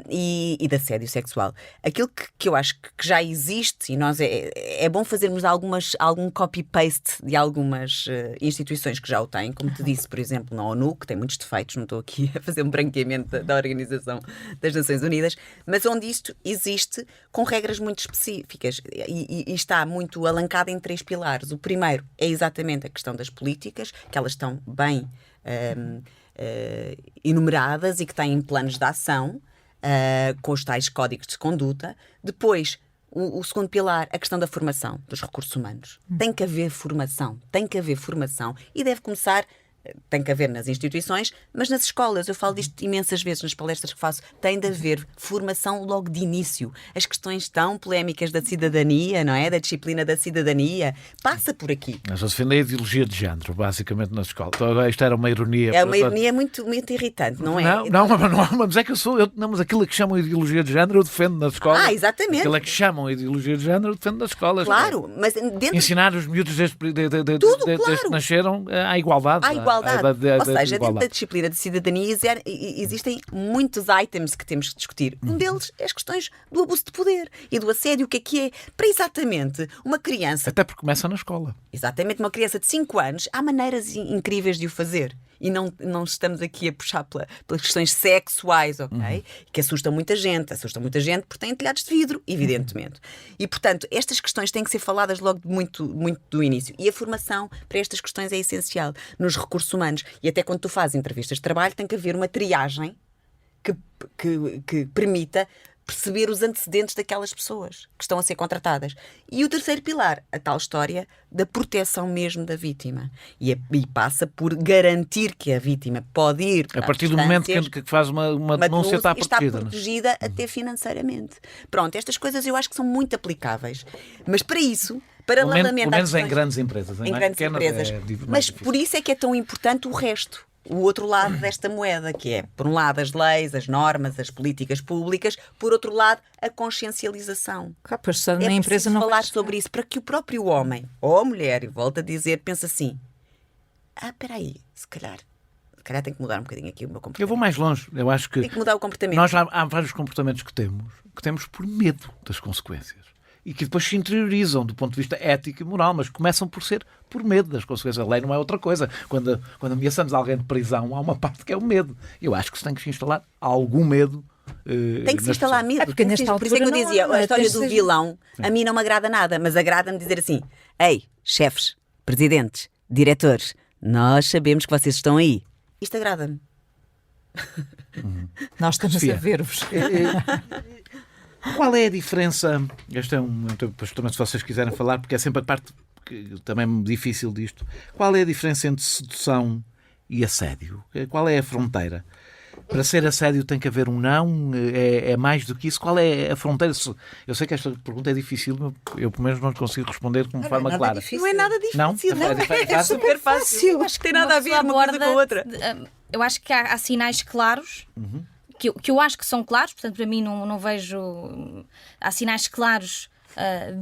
e de assédio sexual. Aquilo que eu acho que já existe, e nós é bom fazermos algum copy-paste de algumas instituições que já o têm, como te disse, por exemplo, na ONU, que tem muitos defeitos, não estou aqui a fazer um branqueamento da Organização das Nações Unidas, mas onde isto existe com regras muito específicas e está muito alancado em 3 pilares. O primeiro é exatamente a questão das políticas, que elas estão bem enumeradas e que têm planos de ação com os tais códigos de conduta. Depois, o segundo pilar, a questão da formação dos recursos humanos. Tem que haver formação e deve começar, tem que haver nas instituições, mas nas escolas. Eu falo disto imensas vezes nas palestras que faço. Tem de haver formação logo de início. As questões tão polémicas da cidadania, não é? Da disciplina da cidadania, passa por aqui. Mas eu defendo a ideologia de género, basicamente, na escola. Então, isto era uma ironia. É uma ironia muito, muito irritante, não é? Não, mas é que eu sou... não, mas aquilo que chamam de ideologia de género eu defendo nas escolas. Exatamente. Aquilo que chamam de ideologia de género eu defendo nas escolas. Claro, mas dentro... Ensinar os miúdos desde que nasceram à igualdade. Ou seja, dentro da disciplina de cidadania existem muitos itens que temos que discutir. Um deles é as questões do abuso de poder e do assédio, o que é para exatamente uma criança... Até porque começa na escola. Exatamente, uma criança de 5 anos, há maneiras incríveis de o fazer. E não estamos aqui a puxar pelas questões sexuais, ok? Que assustam muita gente porque têm telhados de vidro, evidentemente. E, portanto, estas questões têm que ser faladas logo muito, muito do início. E a formação para estas questões é essencial nos recursos humanos. E até quando tu fazes entrevistas de trabalho, tem que haver uma triagem que permita perceber os antecedentes daquelas pessoas que estão a ser contratadas. E o terceiro pilar, a tal história da proteção mesmo da vítima. E passa por garantir que a vítima pode ir a partir do momento que faz uma denúncia está protegida até financeiramente. Pronto, estas coisas eu acho que são muito aplicáveis. Mas para isso... Paralelamente pelo menos em grandes empresas. Em grandes empresas. Mas por isso é que é tão importante o resto. O outro lado desta moeda, que é, por um lado, as leis, as normas, as políticas públicas, por outro lado, a consciencialização. Claro, pois só na empresa não falar sobre isso, para que o próprio homem ou a mulher, e volto a dizer, pense assim, espera aí, se calhar tem que mudar um bocadinho aqui o meu comportamento. Eu vou mais longe. Eu acho que tem que mudar o comportamento. Nós há vários comportamentos que temos por medo das consequências. E que depois se interiorizam do ponto de vista ético e moral, mas começam por ser por medo das consequências. A lei não é outra coisa. Quando ameaçamos alguém de prisão, há uma parte que é o medo. Eu acho que se tem que se instalar algum medo. Tem que se instalar medo. Porque nesta altura por isso é que eu dizia, a história do vilão, a mim não me agrada nada, mas agrada-me dizer assim, ei, chefes, presidentes, diretores, nós sabemos que vocês estão aí. Isto agrada-me. Nós estamos a ver-vos. Qual é a diferença? Este é depois também se vocês quiserem falar, porque é sempre a parte que também é difícil disto. Qual é a diferença entre sedução e assédio? Qual é a fronteira? Para ser assédio tem que haver um não? É mais do que isso? Qual é a fronteira? Eu sei que esta pergunta é difícil, mas eu pelo menos não consigo responder de uma forma clara. Não é nada difícil. Não? É super fácil. Acho que tem nada a ver uma coisa com a outra. Eu acho que há sinais claros. Que eu acho que são claros, portanto, para mim não vejo... Há sinais claros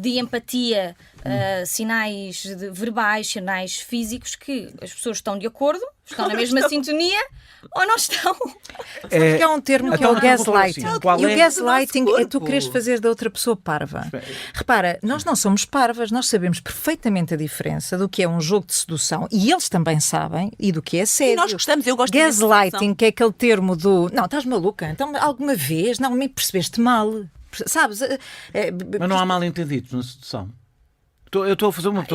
de empatia, sinais verbais, sinais físicos, que as pessoas estão de acordo, estão na mesma sintonia, ou não estão. Porque há um termo que é o gaslighting. Assim, e o gaslighting é tu queres fazer da outra pessoa parva. Repara, nós não somos parvas, nós sabemos perfeitamente a diferença do que é um jogo de sedução, e eles também sabem, e do que é assédio. E nós gostamos, eu gosto de gaslighting, que é aquele termo do... Não, estás maluca? Então, alguma vez, não me percebeste mal. Sabes? Mas não há mal entendidos na sedução. Eu estou a fazer uma...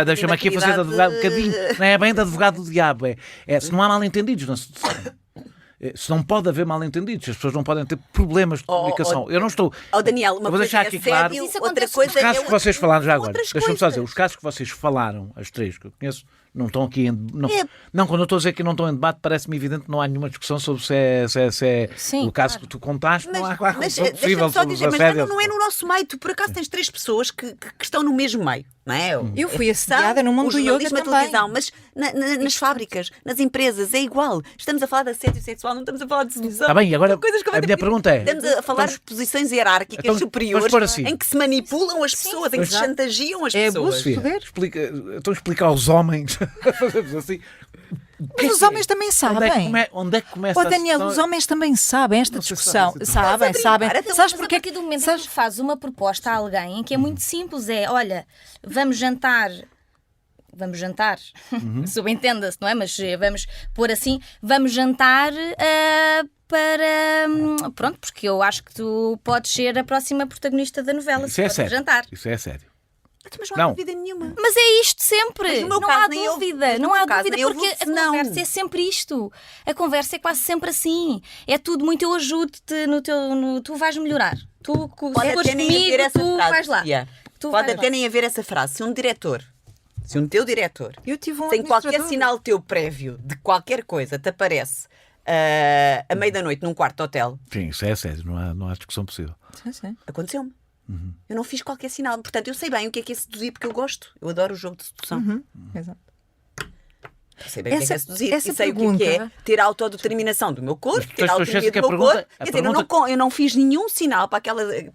Deixa-me aqui fazer de advogado um bocadinho. Não é bem de advogado do diabo. Se não há mal entendidos na sedução. Se não pode haver mal entendidos, as pessoas não podem ter problemas de comunicação. Eu não estou... Daniel, uma coisa deixar aqui claro. Outra coisa os casos que vocês falaram já agora. Deixa-me só dizer, os casos que vocês falaram, as três que eu conheço, Não estão aqui não, quando eu estou a dizer que não estão em debate, parece-me evidente que não há nenhuma discussão sobre se é Sim, o caso claro. que tu contaste, não há qualquer Mas discussão possível deixa-me só sobre dizer, os mas assédios. não é no nosso meio. Tu, por acaso, tens 3 pessoas que estão no mesmo meio, não é? Eu fui assediada no mundo o do yoga jornalismo, a também. televisão, mas nas fábricas, nas empresas, é igual. Estamos a falar de assédio sexual, não estamos a falar de sedução. Está bem, agora São coisas a minha pergunta é... Estamos a falar de posições hierárquicas Então, superiores vamos pôr assim. em que se manipulam as pessoas, em que se chantagiam as pessoas. abuso. Poder. Então explica aos homens, fazemos assim, Mas os homens também sabem. onde é que começa Oh, Daniel, a os homens também sabem esta Não sei se discussão. sabe, Sabem. Então, Sabes Mas porque a é partir que... do momento em sabes- que faz uma proposta a alguém em que é muito simples, olha, vamos jantar, subentenda-se, não é? Mas vamos pôr assim, vamos jantar para... Pronto, porque eu acho que tu podes ser a próxima protagonista da novela. Isso se é fores sério. jantar. Isso é sério. Mas não há Não. dúvida nenhuma. Mas é isto sempre. Mas no meu Não caso há nem houve- dúvida. mas no Não há meu caso dúvida nem houve porque a senão. conversa é sempre isto. A conversa é quase sempre assim. É tudo muito eu ajudo-te tu vais melhorar. Tu, se Pode fores até nem comigo, haver essa tu frase. vais lá. Sofia. Tu Pode vais até lá. nem haver essa frase. Se um teu diretor Eu tive um sem qualquer administrador. sinal teu prévio de qualquer coisa te aparece à meia da noite num quarto de hotel, Sim, isso é sério, não há discussão possível. Sim. aconteceu-me. Eu não fiz qualquer sinal. Portanto, eu sei bem o que é seduzir, porque eu gosto. Eu adoro o jogo de sedução. Exato. Eu sei bem o que é Essa- seduzir. essa E sei o que pergunta- é ter a autodeterminação do meu corpo, ter Mas a tu autonomia achas que do a meu pergunta- corpo. a Quer dizer, eu não fiz nenhum sinal para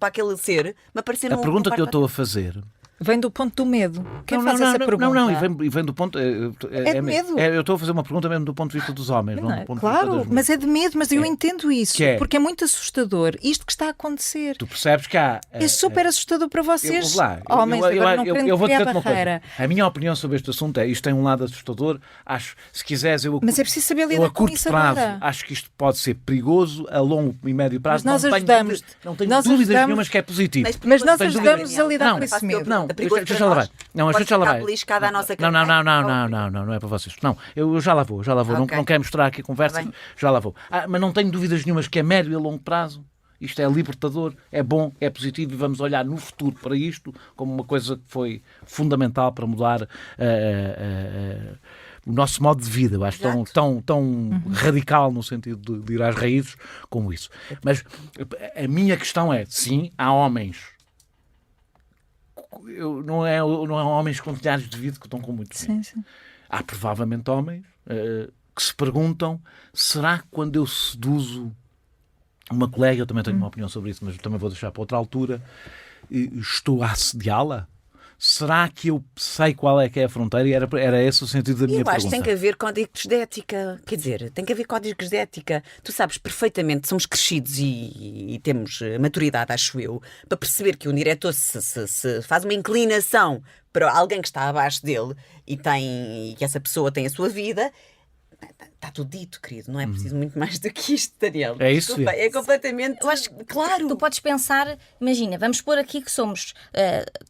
aquele ser me aparecer A num pergunta que eu quarto estou a fazer... Vem do ponto do medo. Quem faz essa pergunta? Não, e vem do ponto... É de medo. Eu estou a fazer uma pergunta mesmo do ponto de vista dos homens, não, Não é? do ponto de vista Claro, das mas mulheres. é de medo, mas eu entendo isso. Que é? Porque é muito assustador isto que está a acontecer. Tu percebes que há... É super assustador para vocês. Vou lá. Homens, agora não querem eu vou criar dizer-te uma barreira. coisa. A minha opinião sobre este assunto é isto tem um lado assustador. Acho, se quiseres, eu Mas é preciso saber eu lidar a com curto isso prazo agora. acho que isto pode ser perigoso, a longo e médio prazo Mas nós não ajudamos-te. não tenho Nós dúvidas ajudamos- nenhumas que é positivo. Mas nós Tenho ajudamos dúvidas. a lidar Não, com esse medo. Não, perigoso deixa para lá nós. vai. Não, Pode deixa lá ficar vai. beliscada a nossa Não, não é para vocês. Não, eu já lá vou. Ok. Não quero mostrar aqui a conversa, Tá bem. já lá vou. Mas não tenho dúvidas nenhumas que a médio e a longo prazo isto é libertador, é bom, é positivo e vamos olhar no futuro para isto como uma coisa que foi fundamental para mudar o nosso modo de vida. Eu acho tão radical no sentido de ir às raízes como isso. Mas a minha questão é, sim, há homens... Não é homens com milhares de vida que estão com muito medo. Sim. Há provavelmente homens que se perguntam: será que quando eu seduzo uma colega, eu também tenho uma opinião sobre isso, mas também vou deixar para outra altura, estou a assediá-la? Será que eu sei qual é que é a fronteira? E era esse o sentido da minha Eu acho que pergunta. tem que haver códigos de ética. Quer dizer, tem que haver códigos de ética. Tu sabes perfeitamente, somos crescidos e temos maturidade, acho eu, para perceber que um diretor se faz uma inclinação para alguém que está abaixo dele e que essa pessoa tem a sua vida. Está tudo dito, querido. Não é preciso muito mais do que isto, Daniel. É isso, Desculpa, Sofia? é completamente... Eu acho que claro. tu podes pensar, imagina, vamos pôr aqui que somos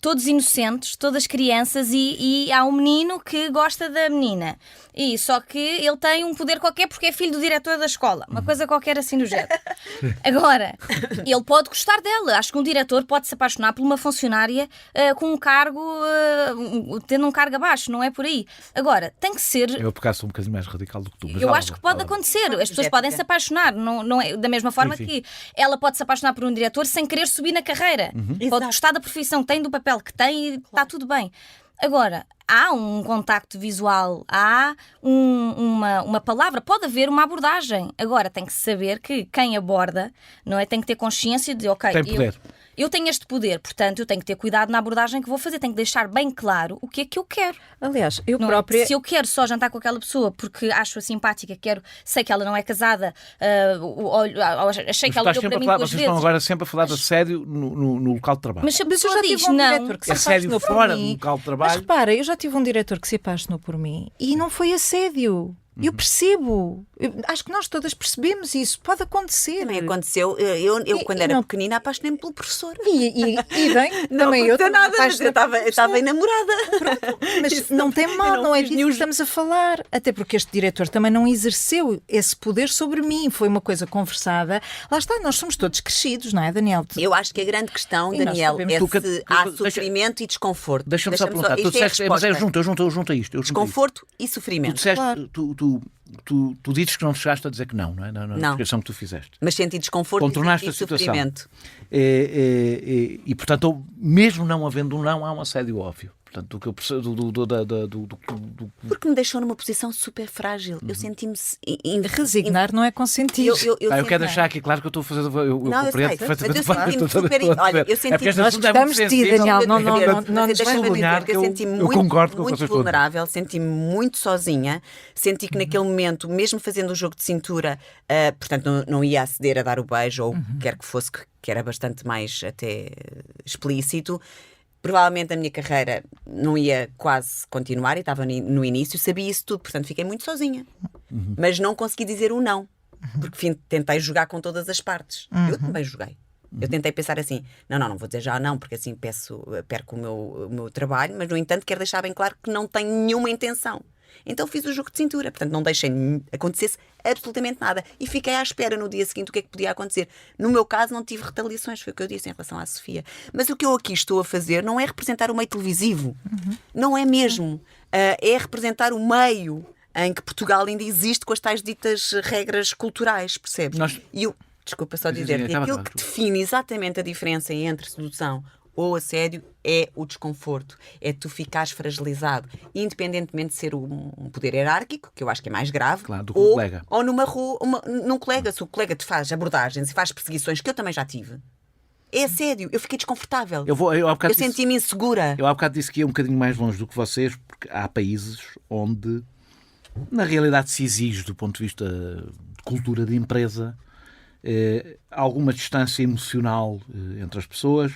todos inocentes, todas crianças e há um menino que gosta da menina. E só que ele tem um poder qualquer porque é filho do diretor da escola. Uma coisa qualquer assim no género. Agora, ele pode gostar dela. Acho que um diretor pode se apaixonar por uma funcionária com um cargo, tendo um cargo abaixo. Não é por aí. Agora, tem que ser... Eu, por acaso, sou um bocadinho mais radical do que tu. Mas Eu já lá acho vou, que pode já lá vou. acontecer. As pessoas Ética. podem se apaixonar. Não é, da mesma forma Sim. que ela pode se apaixonar por um diretor sem querer subir na carreira. Pode Exato. gostar da profissão que tem, do papel que tem e está tudo bem. Agora, há um contacto visual, há uma palavra, pode haver uma abordagem. Agora, tem que saber que quem aborda, não é, tem que ter consciência de, ok, Tem poder. eu tenho este poder, portanto, eu tenho que ter cuidado na abordagem que vou fazer. Tenho que deixar bem claro o que é que eu quero. Aliás, eu Não é? própria... Se eu quero só jantar com aquela pessoa porque acho-a simpática, sei que ela não é casada, achei que ela olhou para mim duas Vocês vezes. estão agora sempre a falar de assédio no local de trabalho. Mas se a Mas eu pessoa já diz tive um não, diretor que se Assédio apaixonou por fora do mim. local de Mas trabalho. repara, eu já tive um diretor que se apaixonou por mim e não foi assédio. Eu percebo. Acho que nós todas percebemos isso. Pode acontecer. Também aconteceu. Eu quando era pequenina, apaixonei-me pelo professor. E bem, Não também eu aconteceu nada, mas eu apaixonei-me estava enamorada. Mas não tem mal, não é disso que estamos a falar. Até porque este diretor também não exerceu esse poder sobre mim. Foi uma coisa conversada. Lá está, nós somos todos crescidos, não é, Daniel? Eu acho que a grande questão, E nós Daniel, sabemos é se há sofrimento e desconforto. Deixa-me só perguntar. Tu isto é a disseste, mas eu junto a isto. desconforto e Tu sofrimento. disseste, Claro. tu dizes que não chegaste a dizer que não é? Na Não. descrição que tu fizeste. Mas senti desconforto Contornaste e a situação. sofrimento. E, portanto, mesmo não havendo um não, há um assédio óbvio. Portanto, do que eu percebo Porque me deixou numa posição super frágil. Eu senti-me... Resignar não é consentir. eu quero senti-me- deixar aqui claro que eu estou a fazer. Eu Não, eu sei, compreendo mas perfeitamente eu o que senti-me estou a super... dizer. Olha, eu senti... É porque este Nós assunto é muito gostamos de ti, sensível. Daniel. Não nos Deixa-me sublinhar dizer que eu eu senti-me concordo com o que muito vocês estão a dizer. vulnerável, senti-me muito sozinha, senti que naquele momento, mesmo fazendo o jogo de cintura, portanto não ia aceder a dar o beijo ou o que quer que fosse, que era bastante mais até explícito. Provavelmente a minha carreira não ia quase continuar e estava no início, sabia isso tudo, portanto fiquei muito sozinha. Mas não consegui dizer o não, porque tentei jogar com todas as partes. Eu também joguei. Eu tentei pensar assim, não vou dizer já não, porque assim perco o meu trabalho, mas no entanto quero deixar bem claro que não tenho nenhuma intenção. Então fiz o jogo de cintura, portanto não deixei acontecesse absolutamente nada e fiquei à espera no dia seguinte o que é que podia acontecer. No meu caso não tive retaliações, foi o que eu disse em relação à Sofia. Mas o que eu aqui estou a fazer não é representar o meio televisivo, não é mesmo, é representar o meio em que Portugal ainda existe com as tais ditas regras culturais, percebes? E eu, desculpa só dizer, aquilo que define exatamente a diferença entre sedução ou assédio é o desconforto, é tu ficares fragilizado, independentemente de ser um poder hierárquico, que eu acho que é mais grave, claro, do que um colega. Ou numa rua, num colega, se o colega te faz abordagens e faz perseguições, que eu também já tive, é assédio, eu fiquei desconfortável, eu senti-me insegura. Eu há bocado disse que ia um bocadinho mais longe do que vocês, porque há países onde, na realidade, se exige, do ponto de vista de cultura de empresa, alguma distância emocional entre as pessoas,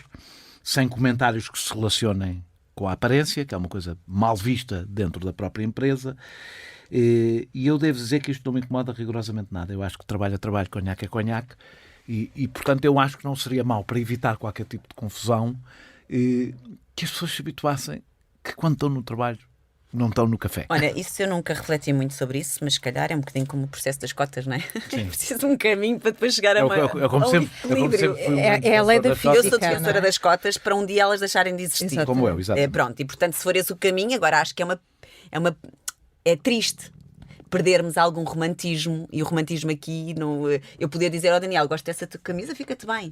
sem comentários que se relacionem com a aparência, que é uma coisa mal vista dentro da própria empresa. E eu devo dizer que isto não me incomoda rigorosamente nada. Eu acho que trabalho é trabalho, conhaque é conhaque. E, portanto, eu acho que não seria mau, para evitar qualquer tipo de confusão, que as pessoas se habituassem que quando estão no trabalho não estão no café. Olha, isso eu nunca refleti muito sobre isso, mas se calhar é um bocadinho como o processo das cotas, não é? Preciso de um caminho para depois chegar a um equilíbrio. É a lei da física. Eu sou defensora das cotas para um dia elas deixarem de existir. Exatamente. Como eu, exatamente. Pronto, e portanto, se for esse o caminho, agora acho que é triste perdermos algum romantismo, e o romantismo aqui, eu poder dizer ao Daniel, gosto dessa tua camisa, fica-te bem.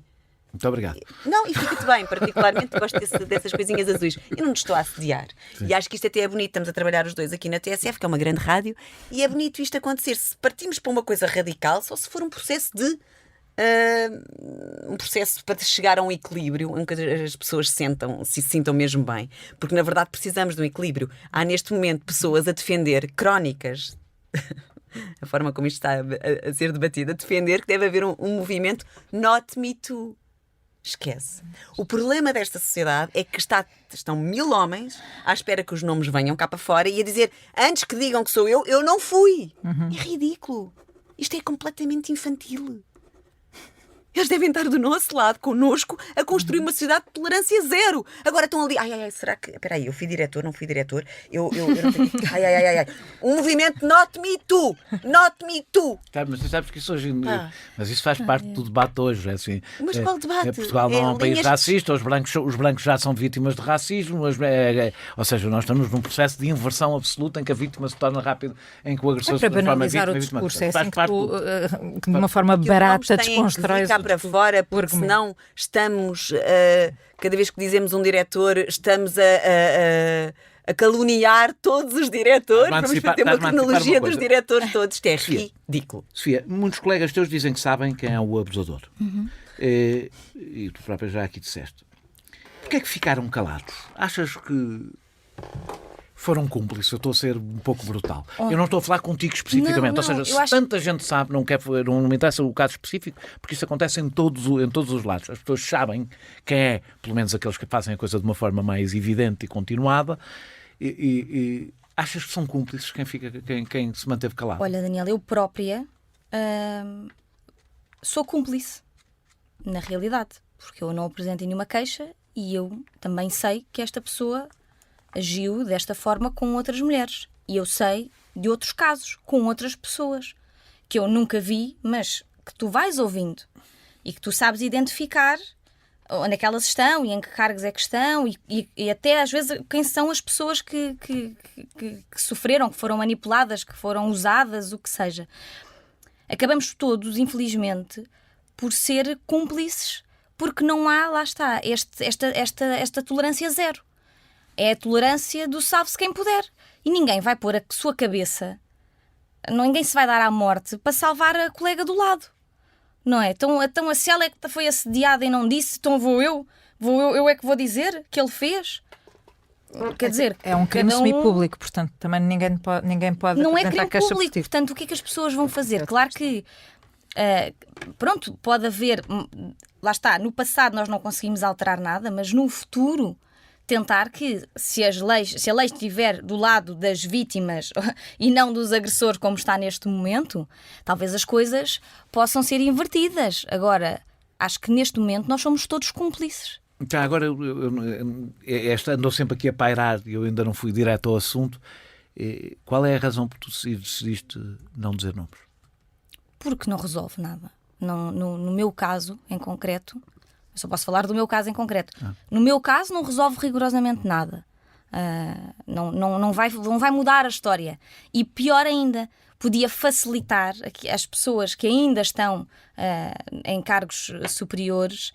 Muito obrigado. Não, e fica-te bem, particularmente gosto dessas coisinhas azuis. Eu não te estou a assediar. Sim. E acho que isto até é bonito. Estamos a trabalhar os dois aqui na TSF, que é uma grande rádio, e é bonito isto acontecer. Se partimos para uma coisa radical, só se for um processo para chegar a um equilíbrio em que as pessoas se sintam mesmo bem. Porque na verdade precisamos de um equilíbrio. Há neste momento pessoas a defender crónicas. A forma como isto está a ser debatido, a defender que deve haver um movimento Not Me Too. Esquece. O problema desta sociedade é que estão 1000 homens à espera que os nomes venham cá para fora e a dizer, antes que digam que sou eu não fui. É ridículo. Isto é completamente infantil. Eles devem estar do nosso lado, connosco, a construir uma sociedade de tolerância zero. Agora estão ali, será que... Espera aí, eu fui diretor, não fui diretor? Eu não tenho... Um movimento Not Me Too. Not Me Too. Mas tu sabes que isso hoje... Mas isso faz parte do debate hoje. É assim, mas qual debate? Portugal não é um país racista, os brancos já são vítimas de racismo, ou seja, nós estamos num processo de inversão absoluta em que a vítima se torna rápido, em que o agressor se transforma em vítima. Para banalizar o discurso, é assim que de uma forma barata desconstrói para fora, porque senão estamos, cada vez que dizemos um diretor, estamos a caluniar todos os diretores. Vamos fazer uma cronologia dos diretores todos. Isto é ridículo. Sofia, muitos colegas teus dizem que sabem quem é o abusador. E tu própria já aqui disseste. Porquê é que ficaram calados? Achas que foram cúmplices? Eu estou a ser um pouco brutal. Eu não estou a falar contigo especificamente. Ou seja, se tanta gente sabe, não me interessa o caso específico, porque isso acontece em todos os lados. As pessoas sabem quem é, pelo menos aqueles que fazem a coisa de uma forma mais evidente e continuada, e Achas que são cúmplices quem se manteve calado? Olha, Daniel, eu própria sou cúmplice, na realidade, porque eu não apresentei nenhuma queixa e eu também sei que esta pessoa agiu desta forma com outras mulheres. E eu sei de outros casos, com outras pessoas, que eu nunca vi, mas que tu vais ouvindo e que tu sabes identificar onde é que elas estão e em que cargos é que estão e até às vezes quem são as pessoas que sofreram, que foram manipuladas, que foram usadas, o que seja. Acabamos todos, infelizmente, por ser cúmplices, porque não há, lá está, esta tolerância zero. É a tolerância do salve-se quem puder. E ninguém vai pôr a sua cabeça, ninguém se vai dar à morte para salvar a colega do lado. Não é? Então se ela é que foi assediada e não disse, então eu é que vou dizer que ele fez? Quer dizer, é um crime semipúblico, portanto, também ninguém pode não apresentar é crime público, portanto, o que é que as pessoas vão fazer? Claro que, pronto, pode haver, lá está, no passado nós não conseguimos alterar nada, mas no futuro tentar que, se a lei estiver do lado das vítimas e não dos agressores, como está neste momento, talvez as coisas possam ser invertidas. Agora, acho que neste momento nós somos todos cúmplices. Já agora, esta andou sempre aqui a pairar e eu ainda não fui direto ao assunto. Qual é a razão por tu decidiste não dizer nomes? Porque não resolve nada. No meu caso, em concreto, eu só posso falar do meu caso em concreto. No meu caso, não resolve rigorosamente nada. Não vai mudar a história. E pior ainda, podia facilitar as pessoas que ainda estão em cargos superiores,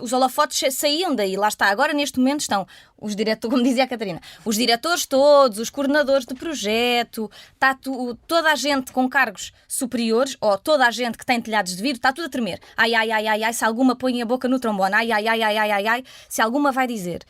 os holofotes saíam daí, lá está. Agora neste momento estão os diretores, como dizia a Catarina, os diretores todos, os coordenadores de projeto, está toda a gente com cargos superiores, ou toda a gente que tem telhados de vidro, está tudo a tremer. Ai, se alguma põe a boca no trombone, ai, se alguma vai dizer.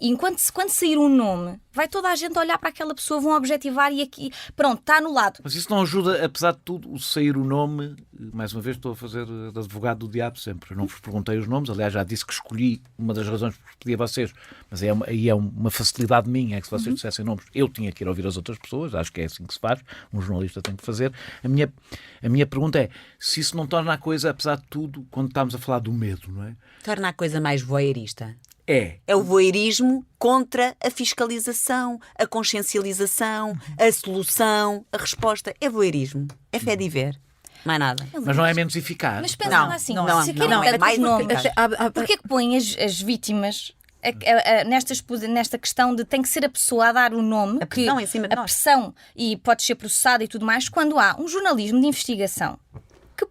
E quando sair um nome, vai toda a gente olhar para aquela pessoa, vão objetivar e aqui, pronto, está anulado. Mas isso não ajuda, apesar de tudo, sair o nome. Mais uma vez estou a fazer de advogado do diabo sempre. Eu não vos perguntei os nomes, aliás já disse que escolhi uma das razões por pedir a vocês, mas aí é uma facilidade minha, é que se vocês dissessem nomes, eu tinha que ir ouvir as outras pessoas, acho que é assim que se faz, um jornalista tem que fazer. A minha pergunta é, se isso não torna a coisa, apesar de tudo, quando estamos a falar do medo, não é? Torna a coisa mais voyeurista. É o voyeurismo contra a fiscalização, a consciencialização, a solução, a resposta. É voyeurismo. É fé de ver. Mais nada. Mas não é menos eficaz. Mas pensa lá assim, se querem é mais nomes, eficaz. porquê que põem as vítimas nesta questão de tem que ser a pessoa a dar o nome, a pressão em cima de nós. Pressão e pode ser processada e tudo mais, quando há um jornalismo de investigação que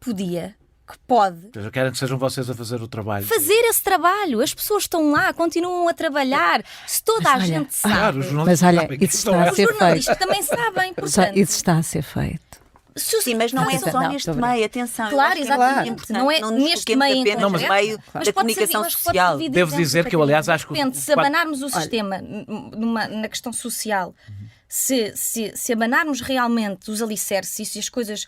pode querem que sejam vocês a fazer o trabalho. Fazer esse trabalho. As pessoas estão lá, continuam a trabalhar. Se toda a gente sabe. Claro, os mas olha, isso está a ser feito. Os jornalistas também sabem, portanto. Isso está a ser feito. Sim, mas não é só neste meio, atenção. Claro, exatamente. Não é neste meio em apenas no meio da comunicação social. Devo dizer que eu, aliás, acho que... Se abanarmos o sistema na questão social, se abanarmos realmente os alicerces e as coisas...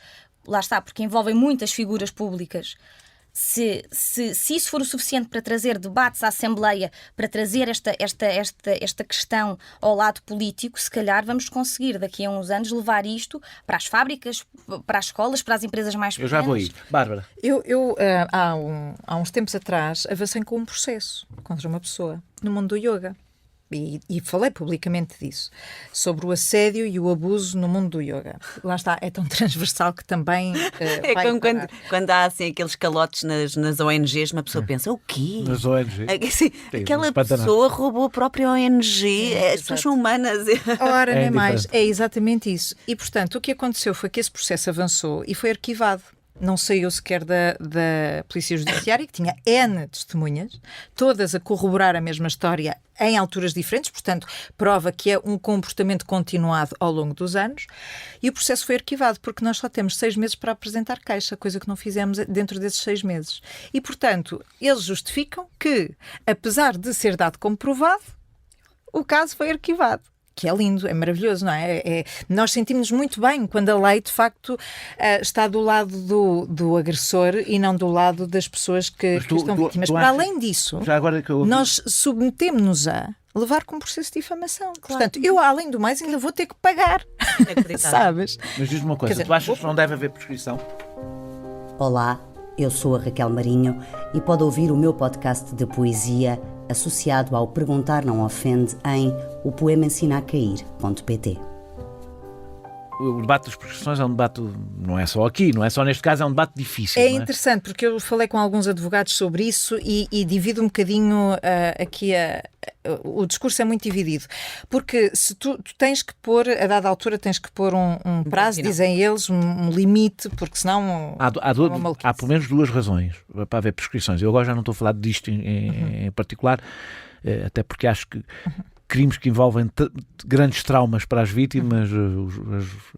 Lá está, porque envolvem muitas figuras públicas. Se isso for o suficiente para trazer debates à Assembleia, para trazer esta questão ao lado político, se calhar vamos conseguir daqui a uns anos levar isto para as fábricas, para as escolas, para as empresas mais pequenas. Eu já vou ir. Bárbara. Eu há uns tempos atrás avancei com um processo contra uma pessoa no mundo do yoga. E falei publicamente disso, sobre o assédio e o abuso no mundo do yoga. Lá está, é tão transversal que também é como quando há assim, aqueles calotes nas ONGs, uma pessoa pensa, o quê? Nas ONGs? Assim, aquela pessoa roubou a própria ONG, as pessoas são humanas. Ora, nem mais, é exatamente isso. E, portanto, o que aconteceu foi que esse processo avançou e foi arquivado. Não saiu sequer da Polícia Judiciária, que tinha N testemunhas, todas a corroborar a mesma história em alturas diferentes, portanto, prova que é um comportamento continuado ao longo dos anos, e o processo foi arquivado, porque nós só temos 6 meses para apresentar queixa, coisa que não fizemos dentro desses 6 meses. E, portanto, eles justificam que, apesar de ser dado como provado, o caso foi arquivado. Que é lindo, é maravilhoso, não é? Nós sentimos-nos muito bem quando a lei, de facto, está do lado do agressor e não do lado das pessoas que estão vítimas. Para além disso, já agora que eu... nós submetemos-nos a levar com um processo de difamação. Portanto, eu, além do mais, ainda vou ter que pagar. Sabes? Mas diz-me uma coisa, Quer dizer, tu achas que não deve haver prescrição? Olá, eu sou a Raquel Marinho e pode ouvir o meu podcast de poesia associado ao Perguntar Não Ofende em opoemaensinacair.pt. O debate das prescrições é um debate, não é só aqui, não é só neste caso, é um debate difícil. É não é? interessante, porque eu falei com alguns advogados sobre isso e divido um bocadinho aqui o discurso é muito dividido. Porque se tu tens que pôr, a dada altura, tens que pôr um prazo, dizem eles, um limite, porque senão Há pelo menos duas razões para haver prescrições. Eu agora já não estou a falar disto em particular, até porque acho que crimes que envolvem grandes traumas para as vítimas,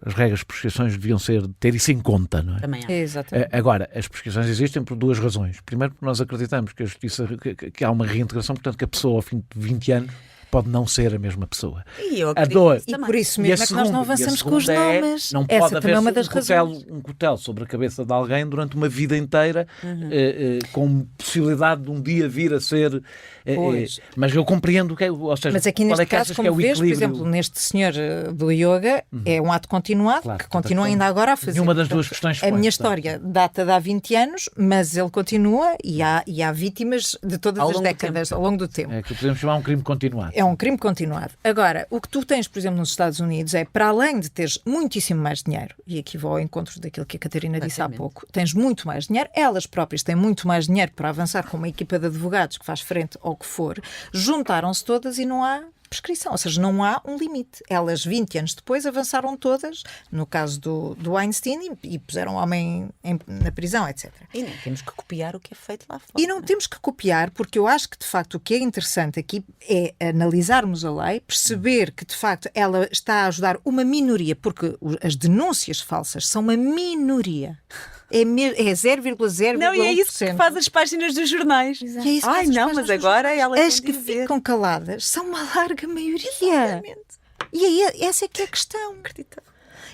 as regras de prescrições deviam ter isso em conta, não é? Também há. Exatamente. Agora, as prescrições existem por duas razões. Primeiro, porque nós acreditamos que a justiça, que há uma reintegração, portanto, que a pessoa ao fim de 20 anos pode não ser a mesma pessoa. E eu A acredito dor. nisso E também. por isso E a mesmo é que nós não segunda- avançamos e a com os segunda nomes. Não Essa pode também é haver uma das razões. um cutelo sobre a cabeça de alguém durante uma vida inteira, com possibilidade de um dia vir a ser... Pois. mas eu compreendo que ou seja, Mas aqui qual neste é que achas caso, que é como o vês, por equilíbrio? exemplo, neste senhor do yoga, é um ato continuado, Claro, que portanto, continua ainda agora a fazer. nenhuma das Portanto, duas questões se A põe, minha portanto. história data de há 20 anos, mas ele continua e há vítimas de todas Ao as longo do décadas, ao longo do tempo. É que podemos chamar um crime continuado. É um crime continuado. Agora, o que tu tens, por exemplo, nos Estados Unidos é, para além de teres muitíssimo mais dinheiro, e aqui vou ao encontro daquilo que a Catarina disse há pouco, tens muito mais dinheiro, elas próprias têm muito mais dinheiro para avançar com uma equipa de advogados que faz frente ao que for, juntaram-se todas e não há prescrição, ou seja, não há um limite. Elas, 20 anos depois, avançaram todas, no caso do Weinstein, e puseram o homem na prisão, etc. E nem temos que copiar o que é feito lá fora. E não temos que copiar, porque eu acho que, de facto, o que é interessante aqui é analisarmos a lei, perceber que, de facto, ela está a ajudar uma minoria, porque as denúncias falsas são uma minoria. É 0,0,1%. Não, e é isso que faz as páginas dos jornais. E é isso que Ai, faz as não, páginas mas dos agora jornais. ela As tem que de dizer. ficam caladas são uma larga maioria. Exatamente. E aí, essa é que é a questão.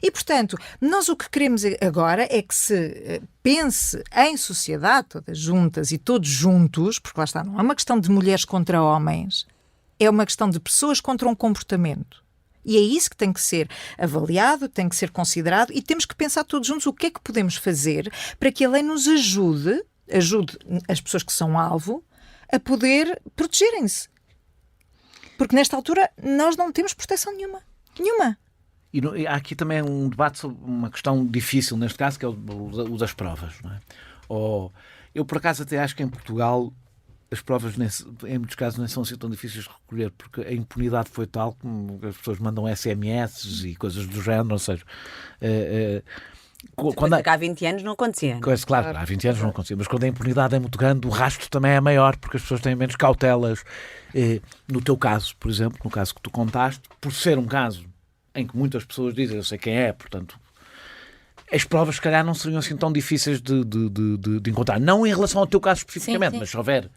E, portanto, nós o que queremos agora é que se pense em sociedade, todas juntas e todos juntos, porque lá está, não é uma questão de mulheres contra homens, é uma questão de pessoas contra um comportamento. E é isso que tem que ser avaliado, tem que ser considerado e temos que pensar todos juntos o que é que podemos fazer para que a lei nos ajude as pessoas que são alvo a poder protegerem-se. Porque nesta altura nós não temos proteção nenhuma. Nenhuma. E há aqui também um debate sobre uma questão difícil, neste caso, que é o das provas. Não é? Eu, por acaso, até acho que em Portugal as provas, em muitos casos, nem são assim tão difíceis de recolher, porque a impunidade foi tal que as pessoas mandam SMS e coisas do género, ou seja... Quando há 20 anos não acontecia. Claro, há 20 anos não acontecia, mas quando a impunidade é muito grande, o rastro também é maior, porque as pessoas têm menos cautelas. No teu caso, por exemplo, no caso que tu contaste, por ser um caso em que muitas pessoas dizem, eu sei quem é, portanto, as provas, se calhar, não seriam assim tão difíceis de encontrar. Não em relação ao teu caso especificamente, mas se houver...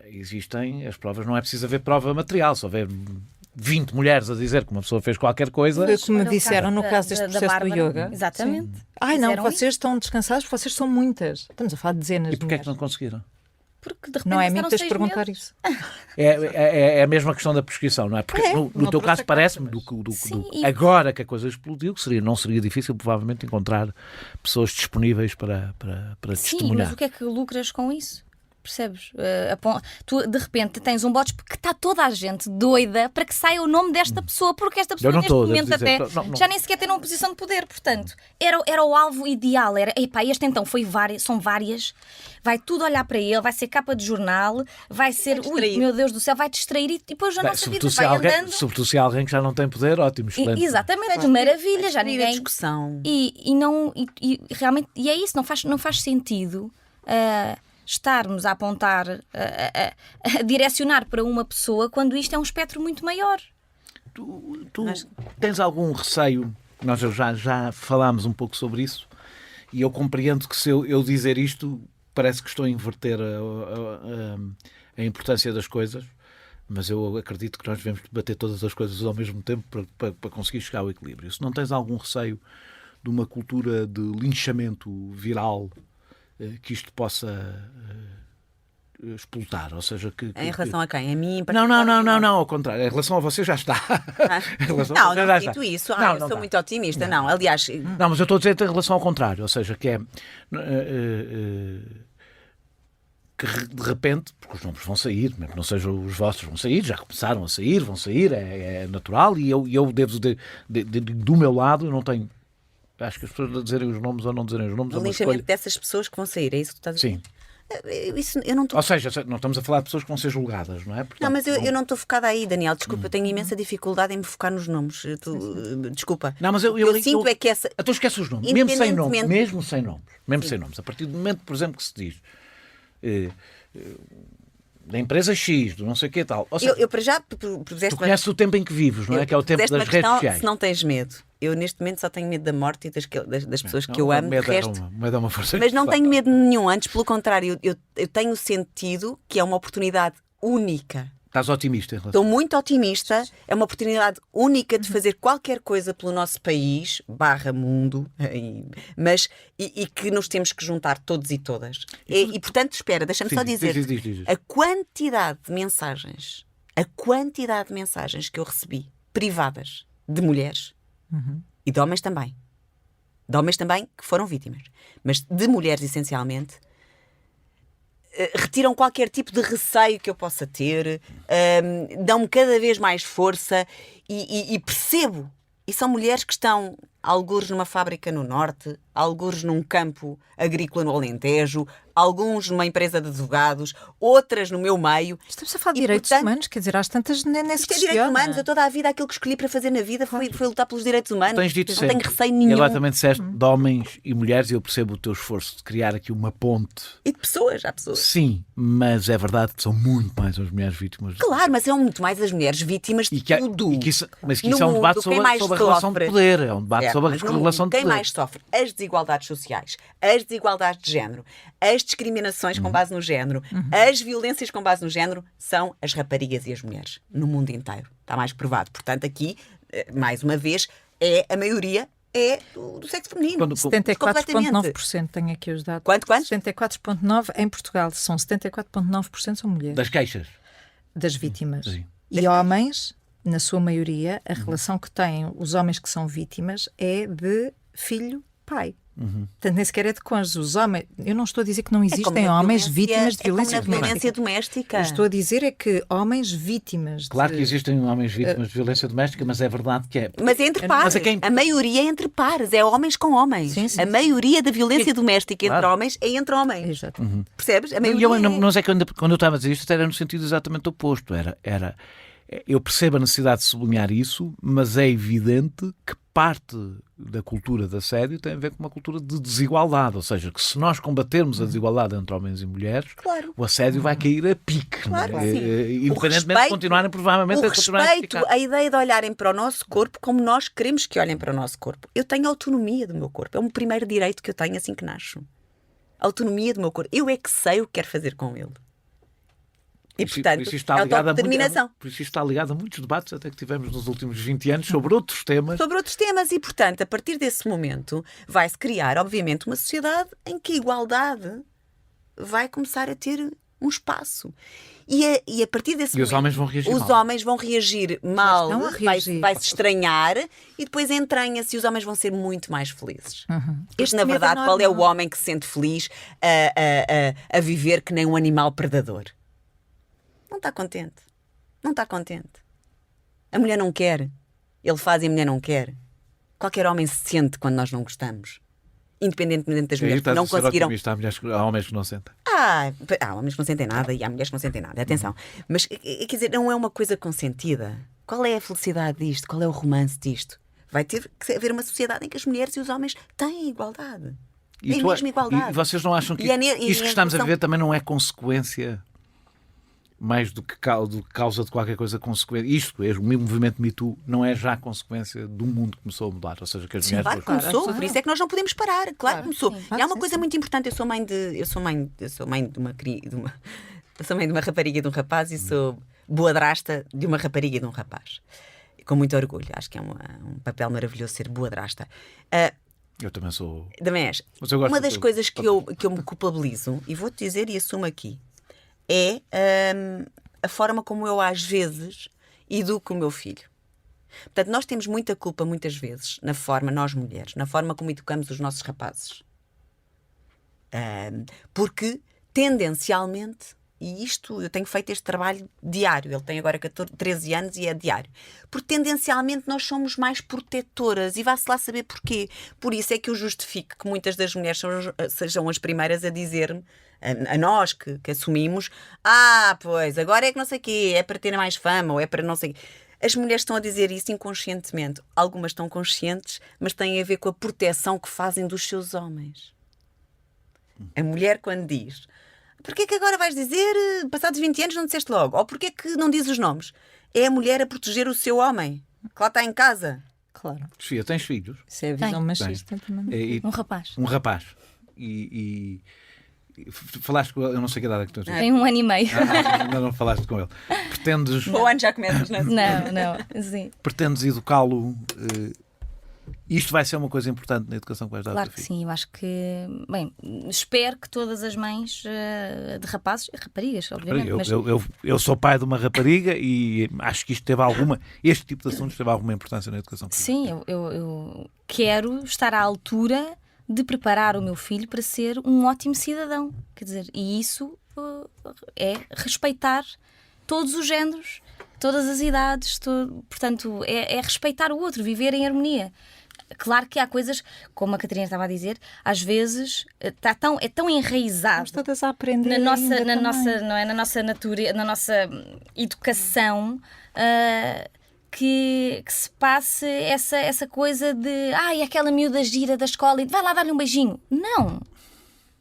Existem as provas, não é preciso haver prova material, se houver 20 mulheres a dizer que uma pessoa fez qualquer coisa... Foi como me disseram no caso deste processo do yoga. Exatamente. Ai não, Fizeram vocês estão descansados, porque vocês são muitas. Estamos a falar de dezenas E de porquê é que mulheres. não conseguiram? Porque de repente Não é passaram muito de 6 perguntar meses. isso. É a mesma questão da prescrição, não é? Porque no não teu caso sei parece-me, Sim, e- agora que a coisa explodiu, que não seria difícil provavelmente encontrar pessoas disponíveis para Sim, testemunhar. mas o que é que lucras com isso? Percebes? Tu de repente tens um bote porque está toda a gente doida para que saia o nome desta pessoa, porque esta pessoa Eu não neste estou a momento dizer- até não. já nem sequer tem uma posição de poder, portanto era o alvo ideal, era epá, este então são várias, vai tudo olhar para ele, vai ser capa de jornal, vai ser, ui meu Deus do céu, vai distrair e depois a nossa vida vai andando. Sobretudo se há alguém que já não tem poder, ótimo, excelente. Exatamente, maravilha, já A ninguém. discussão. E realmente, e é isso, não faz sentido estarmos a apontar, a direcionar para uma pessoa quando isto é um espectro muito maior. Tu tens algum receio? Nós já falámos um pouco sobre isso e eu compreendo que se eu dizer isto parece que estou a inverter a importância das coisas, mas eu acredito que nós devemos debater todas as coisas ao mesmo tempo para conseguir chegar ao equilíbrio. Se não tens algum receio de uma cultura de linchamento viral que isto possa explotar, ou seja, Em relação a quem? A mim? Não, ao contrário. Em relação a você já está. Em relação a Não, você não já sinto está. isso. Não, Eu não sou dá. muito otimista. Não, aliás... Não, mas eu estou a dizer em relação ao contrário, ou seja, que é que de repente, porque os números vão sair, mesmo que não sejam os vossos, vão sair, já começaram a sair, vão sair, é natural, e eu devo do meu lado, eu não tenho, acho que as pessoas dizerem os nomes ou não dizerem os nomes, O é uma linchamento escolha. dessas pessoas que vão sair, é isso que tu estás a dizer? Sim. Isso, eu não estou... Ou seja, não estamos a falar de pessoas que vão ser julgadas, não é? Portanto, Não, mas eu não estou focada aí, Daniel. Desculpa, eu tenho imensa dificuldade em me focar nos nomes. Desculpa. Não, mas O que eu sinto é que essa... Então esquece os nomes, mesmo sem nomes, Independentemente- mesmo sem nomes. A partir do momento, por exemplo, que se diz da empresa X, do não sei o que e tal. Ou seja, Eu para já tu puseste conheces o tempo em que vives, não é? Que é o tempo das redes sociais. Se não tens medo. Eu neste momento só tenho medo da morte e das pessoas que eu amo. Medo De resto, é uma força. mas não tenho medo nenhum. Antes, pelo contrário, eu tenho sentido que é uma oportunidade única. Estás otimista em relação. Estou muito otimista. É uma oportunidade única de fazer qualquer coisa pelo nosso país, /mundo, e que nos temos que juntar todos e todas. E portanto, espera, deixa-me só dizer Diz. a quantidade de mensagens que eu recebi, privadas, de mulheres e de homens também. De homens também que foram vítimas, mas de mulheres essencialmente, retiram qualquer tipo de receio que eu possa ter, dão-me cada vez mais força e percebo. E são mulheres que estão, algures numa fábrica no Norte, algures num campo agrícola no Alentejo, alguns numa empresa de advogados, outras no meu meio. Estamos a falar de E, direitos portanto, humanos, quer dizer, às tantas nem se Isto é direitos questiona. humanos. Eu toda a vida, aquilo que escolhi para fazer na vida foi lutar pelos direitos humanos. Tens dito não sempre. tenho receio E nenhum. agora também disseste de homens e mulheres, e eu percebo o teu esforço de criar aqui uma ponte. E de pessoas, há pessoas. Sim, mas é verdade que são muito mais as mulheres vítimas. Claro, mas são muito mais as mulheres vítimas de tudo. Mas que No isso é um debate mundo, sobre, quem mais sobre a relação de sofre? poder. É um debate Certo, sobre mas a no mundo, relação de quem poder. mais sofre? As desigualdades sociais, as desigualdades de género, as discriminações com base no género, as violências com base no género, são as raparigas e as mulheres no mundo inteiro. Está mais provado. Portanto, aqui, mais uma vez, a maioria é do sexo feminino. Completamente. 74,9% tenho aqui os dados. Quanto? 74,9% em Portugal. São 74,9% são mulheres. Das queixas. Das vítimas. Sim. E homens, na sua maioria, a relação que têm os homens que são vítimas é de filho-pai. Portanto, nem sequer é de cônjuge. Os homens, eu não estou a dizer que não existem homens vítimas de violência doméstica. doméstica. doméstica. Eu estou a dizer é que homens vítimas Claro de... que existem homens vítimas de violência doméstica, mas é verdade que é. Mas é entre pares. A maioria é entre pares, é homens com homens. Sim, sim, a maioria da violência doméstica entre Claro. homens é entre homens. Exato. Percebes? A E maioria eu, não sei quando eu estava a dizer isto, era no sentido exatamente oposto. Eu percebo a necessidade de sublinhar isso, mas é evidente que parte da cultura de assédio tem a ver com uma cultura de desigualdade. Ou seja, que se nós combatermos a desigualdade entre homens e mulheres, Claro. o assédio vai cair a pique. Claro não que é? sim. Independentemente de continuarem provavelmente o a continuar a respeito, ficar. a ideia de olharem para o nosso corpo como nós queremos que olhem para o nosso corpo. Eu tenho autonomia do meu corpo. É o primeiro direito que eu tenho assim que nasço. Autonomia do meu corpo. Eu é que sei o que quero fazer com ele. E, portanto, é autodeterminação. Por isso isto está ligado a muitos debates até que tivemos nos últimos 20 anos sobre outros temas. Sobre outros temas e, portanto, a partir desse momento vai-se criar, obviamente, uma sociedade em que a igualdade vai começar a ter um espaço. E a partir desse os momento, homens vão reagir os mal. homens vão reagir mal, estão a reagir. vai-se estranhar e depois entranha-se e os homens vão ser muito mais felizes. Este Na medo é verdade, qual é o normal. homem que se sente feliz a viver que nem um animal predador? Não está contente. Não está contente. A mulher não quer. Ele faz e a mulher não quer. Qualquer homem se sente quando nós não gostamos. Independentemente das mulheres que não conseguiram. Há homens que não sentem. Há homens que não sentem nada e há mulheres que não sentem nada. Atenção. Mas, quer dizer, não é uma coisa consentida. Qual é a felicidade disto? Qual é o romance disto? Vai ter que haver uma sociedade em que as mulheres e os homens têm igualdade. Têm mesmo igualdade. E vocês não acham que isto que estamos a viver também não é consequência mais do que causa de qualquer coisa consequência? Isto, o movimento Me Too, não é já consequência do mundo que começou a mudar? Ou seja, que as mulheres... Claro que começou, por isso é que nós não podemos parar. Claro que começou. sim. E há uma coisa muito importante. Eu sou mãe de uma rapariga e de um rapaz e sou boadrasta de uma rapariga e de um rapaz. Com muito orgulho. Acho que é um papel maravilhoso ser boadrasta. Eu também sou... Também és. Mas eu gosto Uma das de- coisas que eu me culpabilizo, e vou-te dizer e assumo aqui, é a forma como eu às vezes educo o meu filho. Portanto, nós temos muita culpa muitas vezes, nós mulheres, na forma como educamos os nossos rapazes. Porque, tendencialmente, e isto, eu tenho feito este trabalho diário, ele tem agora 13 anos e é diário, porque tendencialmente nós somos mais protetoras e vá-se lá saber porquê. Por isso é que eu justifico que muitas das mulheres sejam as primeiras a dizer-me, a nós que assumimos, pois, agora é que não sei o quê, é para ter mais fama ou é para não sei o quê. As mulheres estão a dizer isso inconscientemente. Algumas estão conscientes, mas têm a ver com a proteção que fazem dos seus homens. A mulher, quando diz: porquê que agora vais dizer, passados 20 anos não disseste logo? Ou porquê que não dizes os nomes? É a mulher a proteger o seu homem, que lá está em casa. Claro. Sofia, tens filhos? Isso é a visão machista também. Um rapaz. Um rapaz. E falaste com ele, eu não sei que idade é que tu tens. Tem 1 ano e meio. Ainda não falaste com ele. Pretendes, O ano já começas, não é? Não, sim. pretendes educá-lo? Isto vai ser uma coisa importante na educação que vais dar ao Claro teu que filho? sim, eu acho que, bem, espero que todas as mães de rapazes, raparigas, obviamente, mas Eu sou pai de uma rapariga e acho que este tipo de assuntos teve alguma importância na educação. sim, eu quero estar à altura de preparar o meu filho para ser um ótimo cidadão. Quer dizer, e isso é respeitar todos os géneros, todas as idades, portanto, é respeitar o outro, viver em harmonia. Claro que há coisas, como a Catarina estava a dizer, às vezes é tão enraizado Todas a aprender na nossa natureza, na nossa educação, que se passe essa coisa de aquela miúda gira da escola e vai lá dar-lhe um beijinho. Não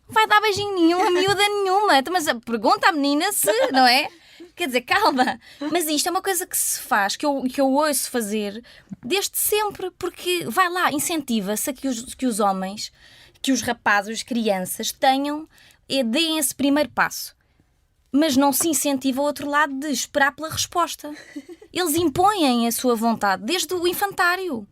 vai dar beijinho nenhum a miúda nenhuma. Mas pergunta à menina se, não é? Quer dizer, calma. Mas isto é uma coisa que se faz, que eu ouço fazer desde sempre, porque vai lá, incentiva-se a que os homens, que os rapazes, as crianças deem esse primeiro passo. Mas não se incentiva o outro lado de esperar pela resposta. Eles impõem a sua vontade desde o infantário.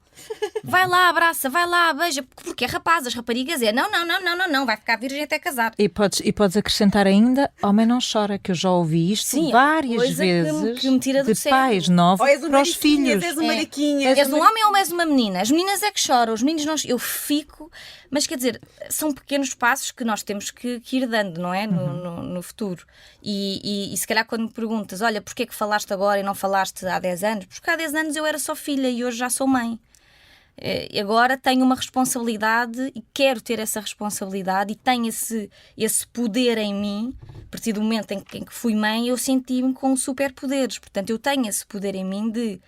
Vai lá, abraça, vai lá, beija, porque é rapaz, as raparigas não, vai ficar virgem até casar. E podes acrescentar ainda: homem não chora, que eu já ouvi isto várias coisa vezes que me tira do de sério. pais novos para os filhos. És um mariquinhas. És um homem ou és uma menina? As meninas é que choram, os meninos não. Eu fico. Mas quer dizer, são pequenos passos que nós temos que ir dando, não é? No futuro. E se calhar quando me perguntas: olha, porquê é que falaste agora e não falaste há 10 anos? Porque há 10 anos eu era só filha e hoje já sou mãe. Agora tenho uma responsabilidade e quero ter essa responsabilidade e tenho esse poder em mim. A partir do momento em que fui mãe, eu senti-me com superpoderes. Portanto, eu tenho esse poder em mim de...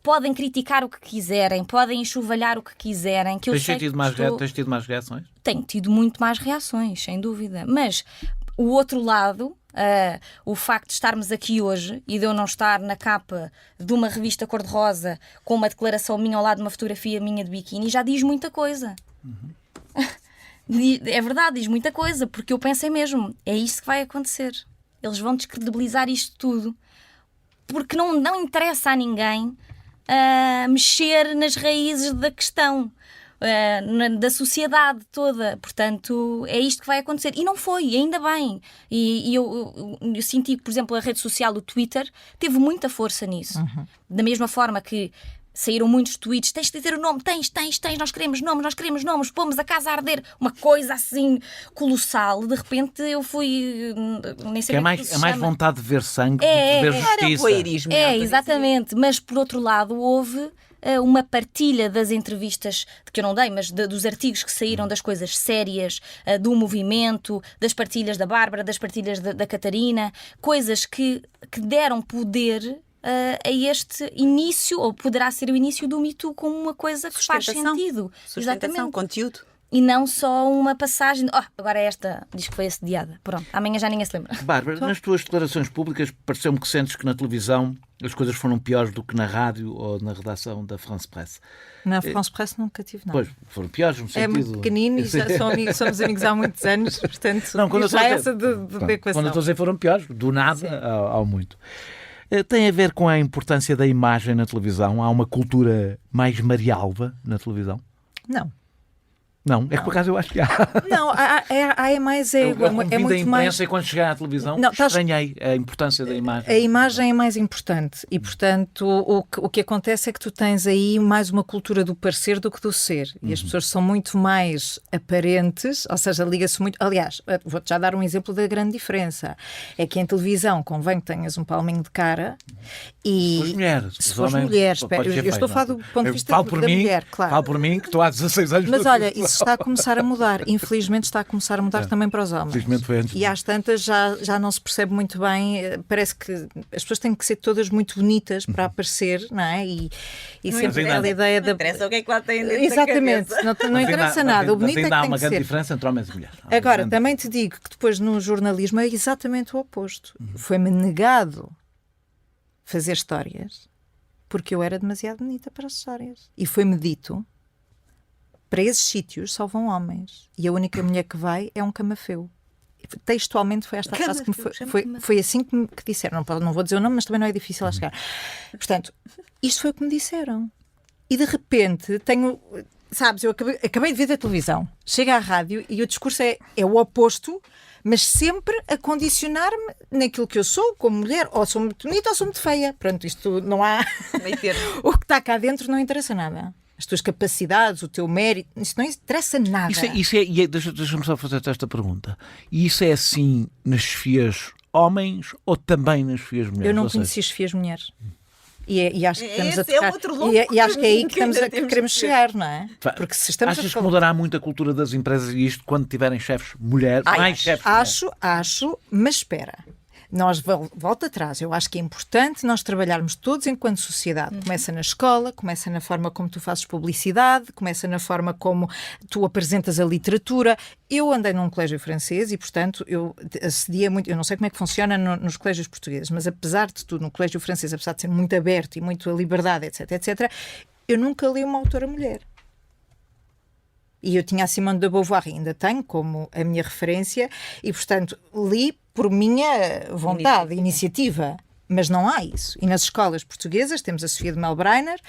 Podem criticar o que quiserem, podem enxovalhar o que quiserem. Que Tens tido mais reações? Tenho tido muito mais reações, sem dúvida. Mas o outro lado... o facto de estarmos aqui hoje e de eu não estar na capa de uma revista cor-de-rosa com uma declaração minha ao lado de uma fotografia minha de biquíni já diz muita coisa. É verdade, diz muita coisa, porque eu pensei mesmo, é isto que vai acontecer. Eles vão descredibilizar isto tudo porque não interessa a ninguém mexer nas raízes da questão. Da sociedade toda, portanto é isto que vai acontecer e não foi, ainda bem, e eu senti que, por exemplo, a rede social, o Twitter, teve muita força nisso, da mesma forma que saíram muitos tweets: tens de dizer o nome, tens, nós queremos nomes, pomos a casa a arder, uma coisa assim colossal. De repente eu fui, nem sei é mais vontade de ver sangue do que ver justiça. Exatamente, mas por outro lado houve uma partilha das entrevistas, que eu não dei, mas dos artigos que saíram, das coisas sérias, do movimento, das partilhas da Bárbara, das partilhas da Catarina, coisas que deram poder a este início, ou poderá ser o início do Me Too, como uma coisa que faz sentido. Exatamente. Conteúdo. E não só uma passagem de, agora esta diz que foi assediada. Pronto, amanhã já ninguém se lembra. Bárbara, nas tuas declarações públicas pareceu-me que sentes que na televisão as coisas foram piores do que na rádio ou na redação da France Presse. Na France Presse nunca tive nada. Pois, foram piores no sentido... É muito pequenino e já somos amigos há muitos anos, portanto, essa de equação. Quando eu estou a dizer foram piores, do nada ao muito. Tem a ver com a importância da imagem na televisão? Há uma cultura mais Marialva na televisão? Não. Não, é que por acaso eu acho que há. Não, é mais... Eu É convido a muito imprensa mais... e quando chegar à televisão Não, estranhei a importância da imagem. A imagem é mais importante e, portanto, o que acontece é que tu tens aí mais uma cultura do parecer do que do ser. E as pessoas são muito mais aparentes, ou seja, liga-se muito... Aliás, vou-te já dar um exemplo da grande diferença. É que em televisão convém que tenhas um palminho de cara e... As mulheres. Se fores mulher, eu estou a falar do ponto de vista da mulher, claro. Falo por mim, que estou há 16 anos. Mas olha, isso está a começar a mudar. Infelizmente está a começar a mudar também para os homens. Infelizmente foi antes. E às tantas já não se percebe muito bem. Parece que as pessoas têm que ser todas muito bonitas para aparecer, não é? E sempre aquela ideia da... Não interessa o que é que lá tem dentro Exatamente, da cabeça. não interessa nada. O bonito mas ainda é há que tem uma que grande ser. diferença entre homens e mulheres. Agora, também te digo que depois no jornalismo é exatamente o oposto. Foi-me negado fazer histórias porque eu era demasiado bonita para as histórias. E foi-me dito, para esses sítios só vão homens. E a única mulher que vai é um camafeu. Textualmente foi esta frase que me foi assim que disseram. Não vou dizer o nome, mas também não é difícil a chegar. Portanto, isto foi o que me disseram. E de repente tenho... Sabes, eu acabei de ver da televisão, chego à rádio e o discurso é o oposto, mas sempre a condicionar-me naquilo que eu sou, como mulher, ou sou muito bonita ou sou muito feia. Pronto, isto não há... O que está cá dentro não interessa nada. As tuas capacidades, o teu mérito, isso não interessa nada. Deixa-me só fazer esta pergunta. E isso é assim nas chefias homens ou também nas chefias mulheres? Eu não conheci as chefias mulheres. E acho que estamos a Esse tocar, é outro louco e acho que é aí que ainda queremos chegar, não é? Porque se estamos achas que mudará muito a cultura das empresas e isto quando tiverem chefes mulheres? Acho, mas espera. Nós, volta atrás, eu acho que é importante nós trabalharmos todos enquanto sociedade. Começa na escola, começa na forma como tu fazes publicidade, começa na forma como tu apresentas a literatura. Eu andei num colégio francês e, portanto, eu acedia muito... Eu não sei como é que funciona nos colégios portugueses, mas apesar de tudo, no colégio francês, apesar de ser muito aberto e muito a liberdade, etc., etc., eu nunca li uma autora mulher. E eu tinha a Simone de Beauvoir, e ainda tenho como a minha referência, e, portanto, li por minha vontade, iniciativa. Mas não há isso. E nas escolas portuguesas temos a Sofia de Melbreiner.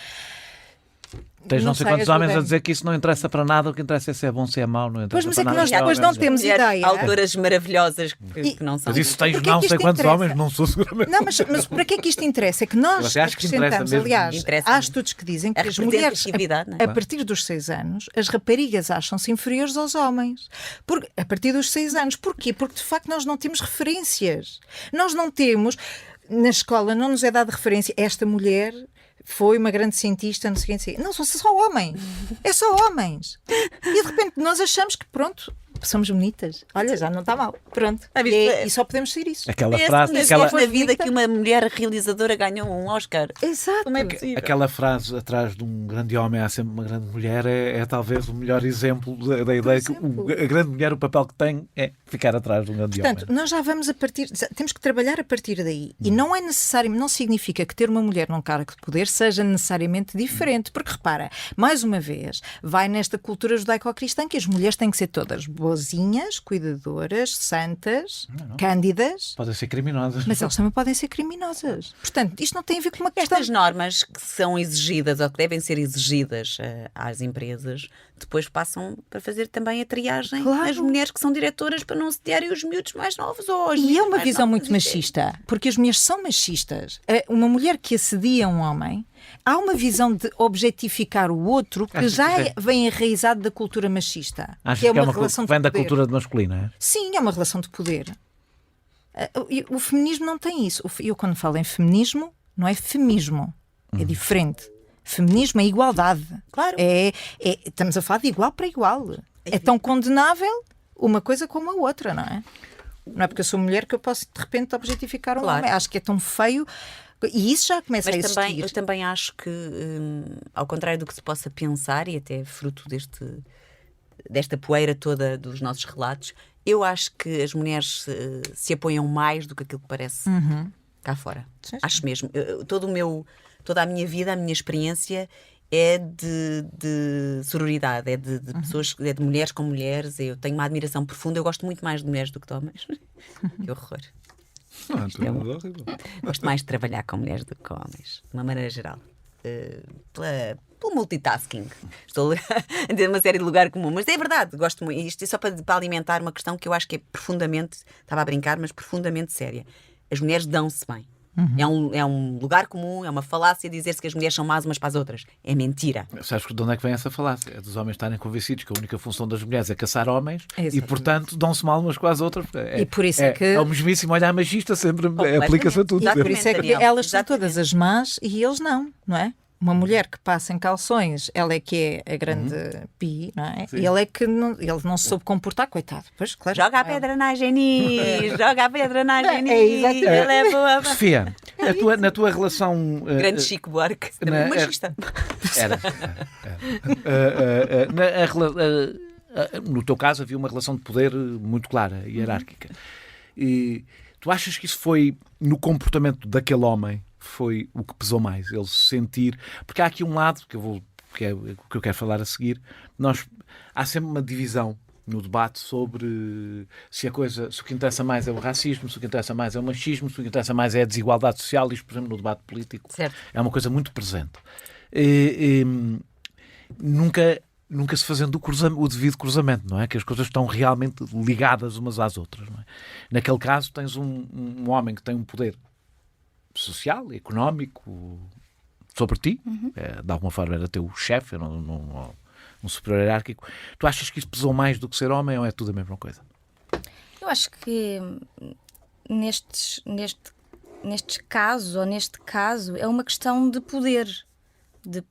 Tens não sei quantos homens a dizer que isso não interessa para nada, o que interessa é se é bom, se é mau, não interessa. Pois, mas para é que nada. nós depois não temos ideia. Autoras maravilhosas que não são. Mas isso tens não sei quantos homens, não sou seguramente. Não, mas para que é que isto interessa? É que nós acrescentamos, aliás, há estudos que dizem que as mulheres, a partir dos 6 anos, as raparigas acham-se inferiores aos homens. A partir dos 6 anos. Porquê? Porque, de facto, nós não temos referências. Nós não temos... Na escola não nos é dada referência. Esta mulher... foi uma grande cientista, não sei o que. Não, são só homens. É só homens. E de repente nós achamos que, pronto, somos bonitas. Olha, já não está mal. Pronto. E só podemos ser isso. Aquela frase... na vida que uma mulher realizadora ganhou um Oscar. Exato. Como é possível? Aquela frase, atrás de um grande homem há sempre uma grande mulher, é talvez o melhor exemplo da ideia que a grande mulher, o papel que tem é ficar atrás de um grande homem. Portanto, nós já vamos temos que trabalhar a partir daí. E não é necessário, não significa que ter uma mulher num cargo de poder seja necessariamente diferente. Porque, repara, mais uma vez, vai nesta cultura judaico-cristã que as mulheres têm que ser todas boazinhas, cuidadoras, santas, cândidas. Podem ser criminosas. Mas elas também podem ser criminosas. Portanto, isto não tem a ver com uma questão... Estas normas que são exigidas ou que devem ser exigidas às empresas, depois passam para fazer também a triagem nas mulheres que são diretoras para não sediarem os miúdos mais novos. E é uma visão muito machista, porque as mulheres são machistas. Uma mulher que assedia um homem, há uma visão de objetificar o outro que vem enraizado da cultura machista. Acho que é uma relação vem de da poder. cultura de masculina, é? Sim, é uma relação de poder. O feminismo não tem isso. Eu, quando falo em feminismo, não é femismo. É diferente. Feminismo é igualdade. Claro. Estamos a falar de igual para igual. É tão condenável uma coisa como a outra, não é? Não é porque eu sou mulher que eu posso, de repente, objetificar um homem. Acho que é tão feio... E isso já começa a existir. Eu também acho que, ao contrário do que se possa pensar, e até fruto desta poeira toda dos nossos relatos, eu acho que as mulheres se apoiam mais do que aquilo que parece cá fora. Sim. Acho mesmo. Toda a minha vida, a minha experiência é de sororidade, é de pessoas, é de mulheres com mulheres. Eu tenho uma admiração profunda. Eu gosto muito mais de mulheres do que de homens. Que horror. Não, Gosto mais de trabalhar com mulheres do que com homens, de uma maneira geral. pelo multitasking. Estou a ter uma série de lugar comum, mas é verdade, gosto muito. Isto é só para alimentar uma questão que eu acho que é profundamente, estava a brincar, mas profundamente séria. As mulheres dão-se bem. É um lugar comum, é uma falácia dizer-se que as mulheres são más umas para as outras. É mentira. Sabes de onde é que vem essa falácia? É dos homens estarem convencidos que a única função das mulheres é caçar homens Exatamente. e, portanto, dão-se mal umas com as outras. E por isso é que... É o mesmíssimo olhar machista, sempre aplica-se a tudo. Exatamente. Por isso é que Daniel, elas são exatamente. todas as más e eles não é? Uma mulher que passa em calções, ela é que é a grande pi, não é? E ele é que ele não se soube comportar, coitado. Pois, claro. Joga a pedra na Geni, joga a pedra na Geni. exatamente. Ele é boa. Sofia, na tua relação... Grande Chico Buarque, também machista. No teu caso havia uma relação de poder muito clara, hierárquica. E tu achas que isso foi, no comportamento daquele homem, foi o que pesou mais? Ele se sentir... Porque há aqui um lado, que é o que eu quero falar a seguir, há sempre uma divisão no debate sobre se o que interessa mais é o racismo, se o que interessa mais é o machismo, se o que interessa mais é a desigualdade social. Isto, por exemplo, no debate político, Certo. é uma coisa muito presente. Nunca se fazendo o devido cruzamento, não é? Que as coisas estão realmente ligadas umas às outras, não é? Naquele caso tens um homem que tem um poder social, económico sobre ti, de alguma forma era teu chefe, um superior hierárquico. Tu achas que isso pesou mais do que ser homem ou é tudo a mesma coisa? Eu acho que neste caso, ou neste caso, é uma questão de poder, de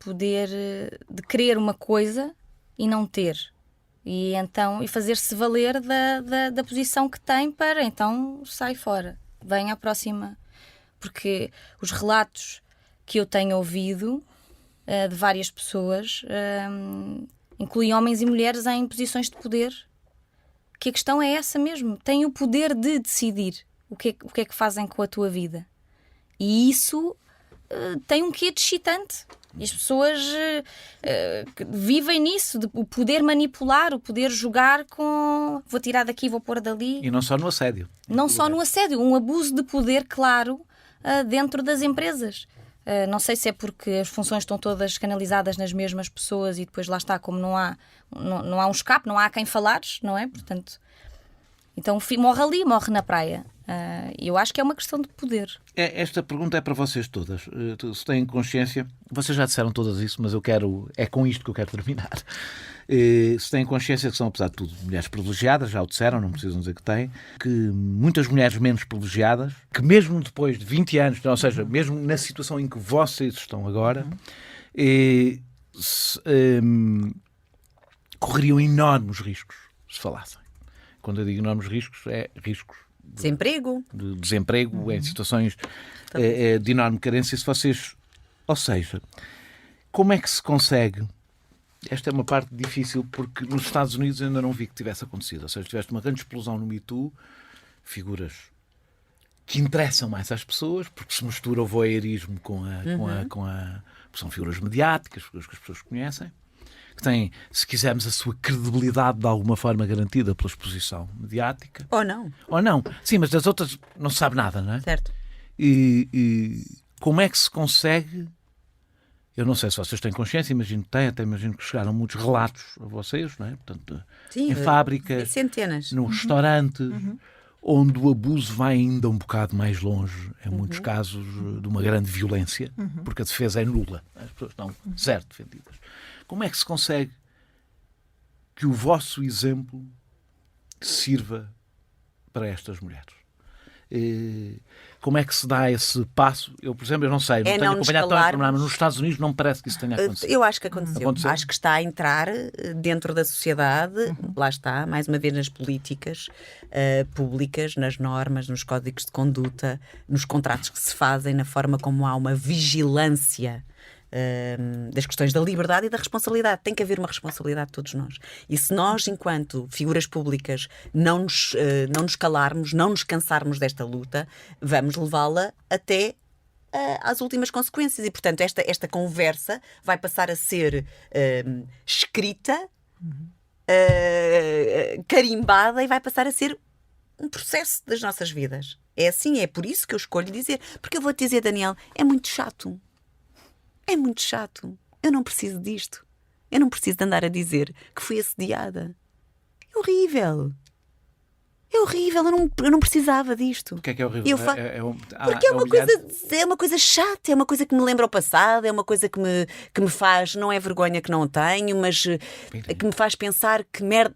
querer uma coisa e não ter. E fazer-se valer da posição que tem para, então, sai fora. Vem à próxima. Porque os relatos que eu tenho ouvido de várias pessoas incluem homens e mulheres em posições de poder. Que a questão é essa mesmo. Têm o poder de decidir o que é que fazem com a tua vida. E isso tem um quê de excitante. E as pessoas vivem nisso, o poder manipular, o poder jogar com... Vou tirar daqui, vou pôr dali. E não só no assédio. Não só no assédio, um abuso de poder, claro, dentro das empresas. Não sei se é porque as funções estão todas canalizadas nas mesmas pessoas e depois lá está, como não há um escape, não há a quem falares, não é? Portanto, então morre ali, morre na praia. Eu acho que é uma questão de poder. Esta pergunta é para vocês todas. Se têm consciência, vocês já disseram todas isso, mas é com isto que eu quero terminar. Se têm consciência que são, apesar de tudo, mulheres privilegiadas, já o disseram, não precisam dizer que têm, que muitas mulheres menos privilegiadas, que mesmo depois de 20 anos, ou seja, mesmo na situação em que vocês estão agora, correriam enormes riscos se falassem. Quando eu digo enormes riscos, é riscos Desemprego. de desemprego, em situações de enorme carência. Se vocês... Ou seja, como é que se consegue... Esta é uma parte difícil, porque nos Estados Unidos eu ainda não vi que tivesse acontecido. Ou seja, tiveste uma grande explosão no Me Too, figuras que interessam mais às pessoas, porque se mistura o voyeurismo com a... São figuras mediáticas, figuras que as pessoas conhecem, que têm, se quisermos, a sua credibilidade de alguma forma garantida pela exposição mediática. Ou não. Ou não. Sim, mas das outras não se sabe nada, não é? Certo. E como é que se consegue... Eu não sei se vocês têm consciência, imagino que têm, até imagino que chegaram muitos relatos a vocês, não é? Portanto, Sim, em fábricas, centenas. no restaurantes, onde o abuso vai ainda um bocado mais longe, em muitos casos de uma grande violência, porque a defesa é nula. As pessoas estão zero defendidas. Como é que se consegue que o vosso exemplo sirva para estas mulheres? Como é que se dá esse passo? Eu, por exemplo, eu não sei, não tenho acompanhado tanto, mas nos Estados Unidos não me parece que isso tenha acontecido. Eu acho que aconteceu. Acho que está a entrar dentro da sociedade, lá está, mais uma vez nas políticas públicas, nas normas, nos códigos de conduta, nos contratos que se fazem, na forma como há uma vigilância das questões da liberdade e da responsabilidade. Tem que haver uma responsabilidade de todos nós. E se nós, enquanto figuras públicas, não nos calarmos, não nos cansarmos desta luta, vamos levá-la até às últimas consequências. E, portanto, esta conversa vai passar a ser escrita, carimbada, e vai passar a ser um processo das nossas vidas. É assim, é por isso que eu escolho dizer. Porque eu vou-te dizer, Daniel, é muito chato. É muito chato. Eu não preciso disto. Eu não preciso de andar a dizer que fui assediada. É horrível. É horrível, eu não precisava disto. O que é horrível? Porque é uma coisa chata, é uma coisa que me lembra o passado, é uma coisa que me faz, não é vergonha que não tenho, mas que me faz pensar que merda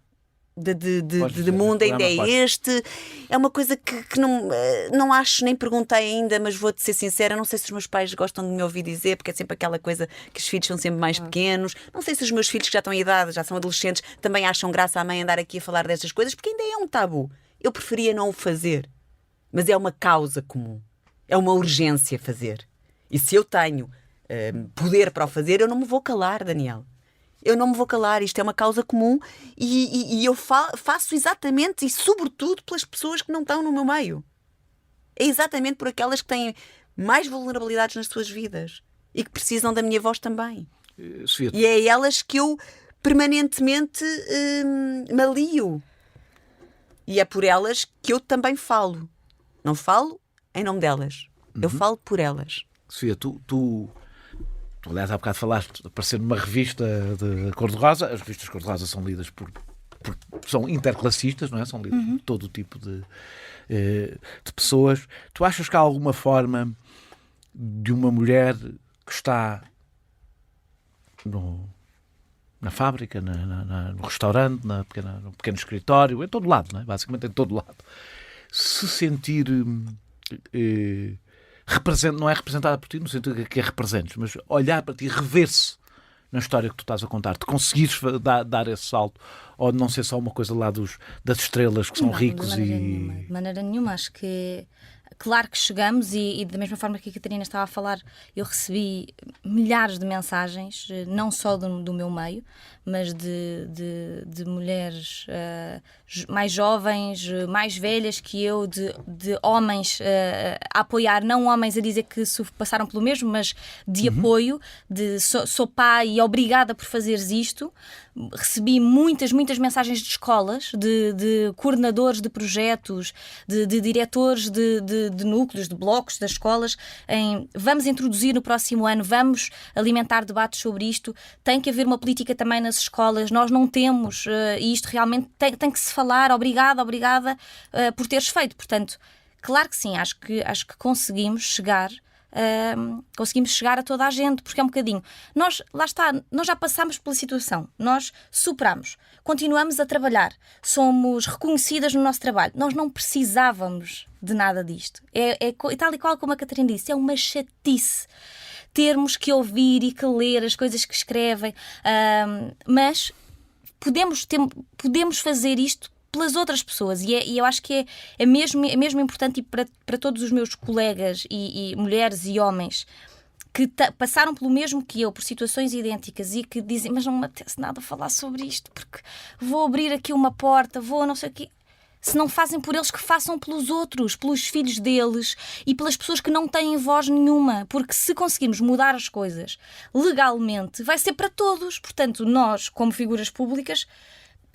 de mundo ainda é este. É uma coisa que não acho, nem perguntei ainda, mas vou-te ser sincera, não sei se os meus pais gostam de me ouvir dizer, porque é sempre aquela coisa que os filhos são sempre mais pequenos. Não sei se os meus filhos que já estão em idade, já são adolescentes, também acham graça à mãe andar aqui a falar destas coisas, porque ainda é um tabu. Eu preferia não o fazer, mas é uma causa comum, é uma urgência fazer. E se eu tenho poder para o fazer, eu não me vou calar, Daniel. Eu não me vou calar, isto é uma causa comum e eu faço exatamente e sobretudo pelas pessoas que não estão no meu meio. É exatamente por aquelas que têm mais vulnerabilidades nas suas vidas e que precisam da minha voz também. Sofia, E é a elas que eu permanentemente me alio. E é por elas que eu também falo. Não falo em nome delas. Eu falo por elas. Sofia, tu aliás, há bocado falaste de aparecer numa revista de cor-de-rosa. As revistas cor-de-rosa são lidas são interclassistas, não é? São lidas por todo o tipo de pessoas. Tu achas que há alguma forma de uma mulher que está na fábrica, no restaurante, no pequeno escritório, em todo lado, não é? Basicamente em todo lado, se sentir não é representada por ti no sentido que a representes, mas olhar para ti, rever-se na história que tu estás a contar, de conseguires dar esse salto, ou de não ser só uma coisa lá das estrelas que são ricos De maneira nenhuma, acho que claro que chegamos e da mesma forma que a Catarina estava a falar, eu recebi milhares de mensagens, não só do meu meio, mas de mulheres mais jovens, mais velhas que eu, de homens a apoiar, não homens a dizer que passaram pelo mesmo, mas de apoio, de sou pai e obrigada por fazeres isto. Recebi muitas mensagens de escolas, de coordenadores de projetos, de diretores de núcleos, de blocos das escolas, vamos introduzir no próximo ano, vamos alimentar debates sobre isto, tem que haver uma política também nas escolas, nós não temos, e isto realmente tem que se falar, obrigada por teres feito. Portanto, claro que sim, acho que conseguimos chegar a toda a gente, porque é um bocadinho, nós já passámos pela situação, nós superámos, continuamos a trabalhar, somos reconhecidas no nosso trabalho, nós não precisávamos de nada disto, é tal e qual como a Catarina disse, é uma chatice termos que ouvir e que ler as coisas que escrevem, mas podemos fazer isto pelas outras pessoas e eu acho que é mesmo importante, e para todos os meus colegas e mulheres e homens que passaram pelo mesmo que eu, por situações idênticas e que dizem, mas não me apetece nada falar sobre isto porque vou abrir aqui uma porta, vou não sei o quê. Se não fazem por eles, que façam pelos outros, pelos filhos deles e pelas pessoas que não têm voz nenhuma, porque se conseguirmos mudar as coisas legalmente, vai ser para todos. Portanto, nós, como figuras públicas,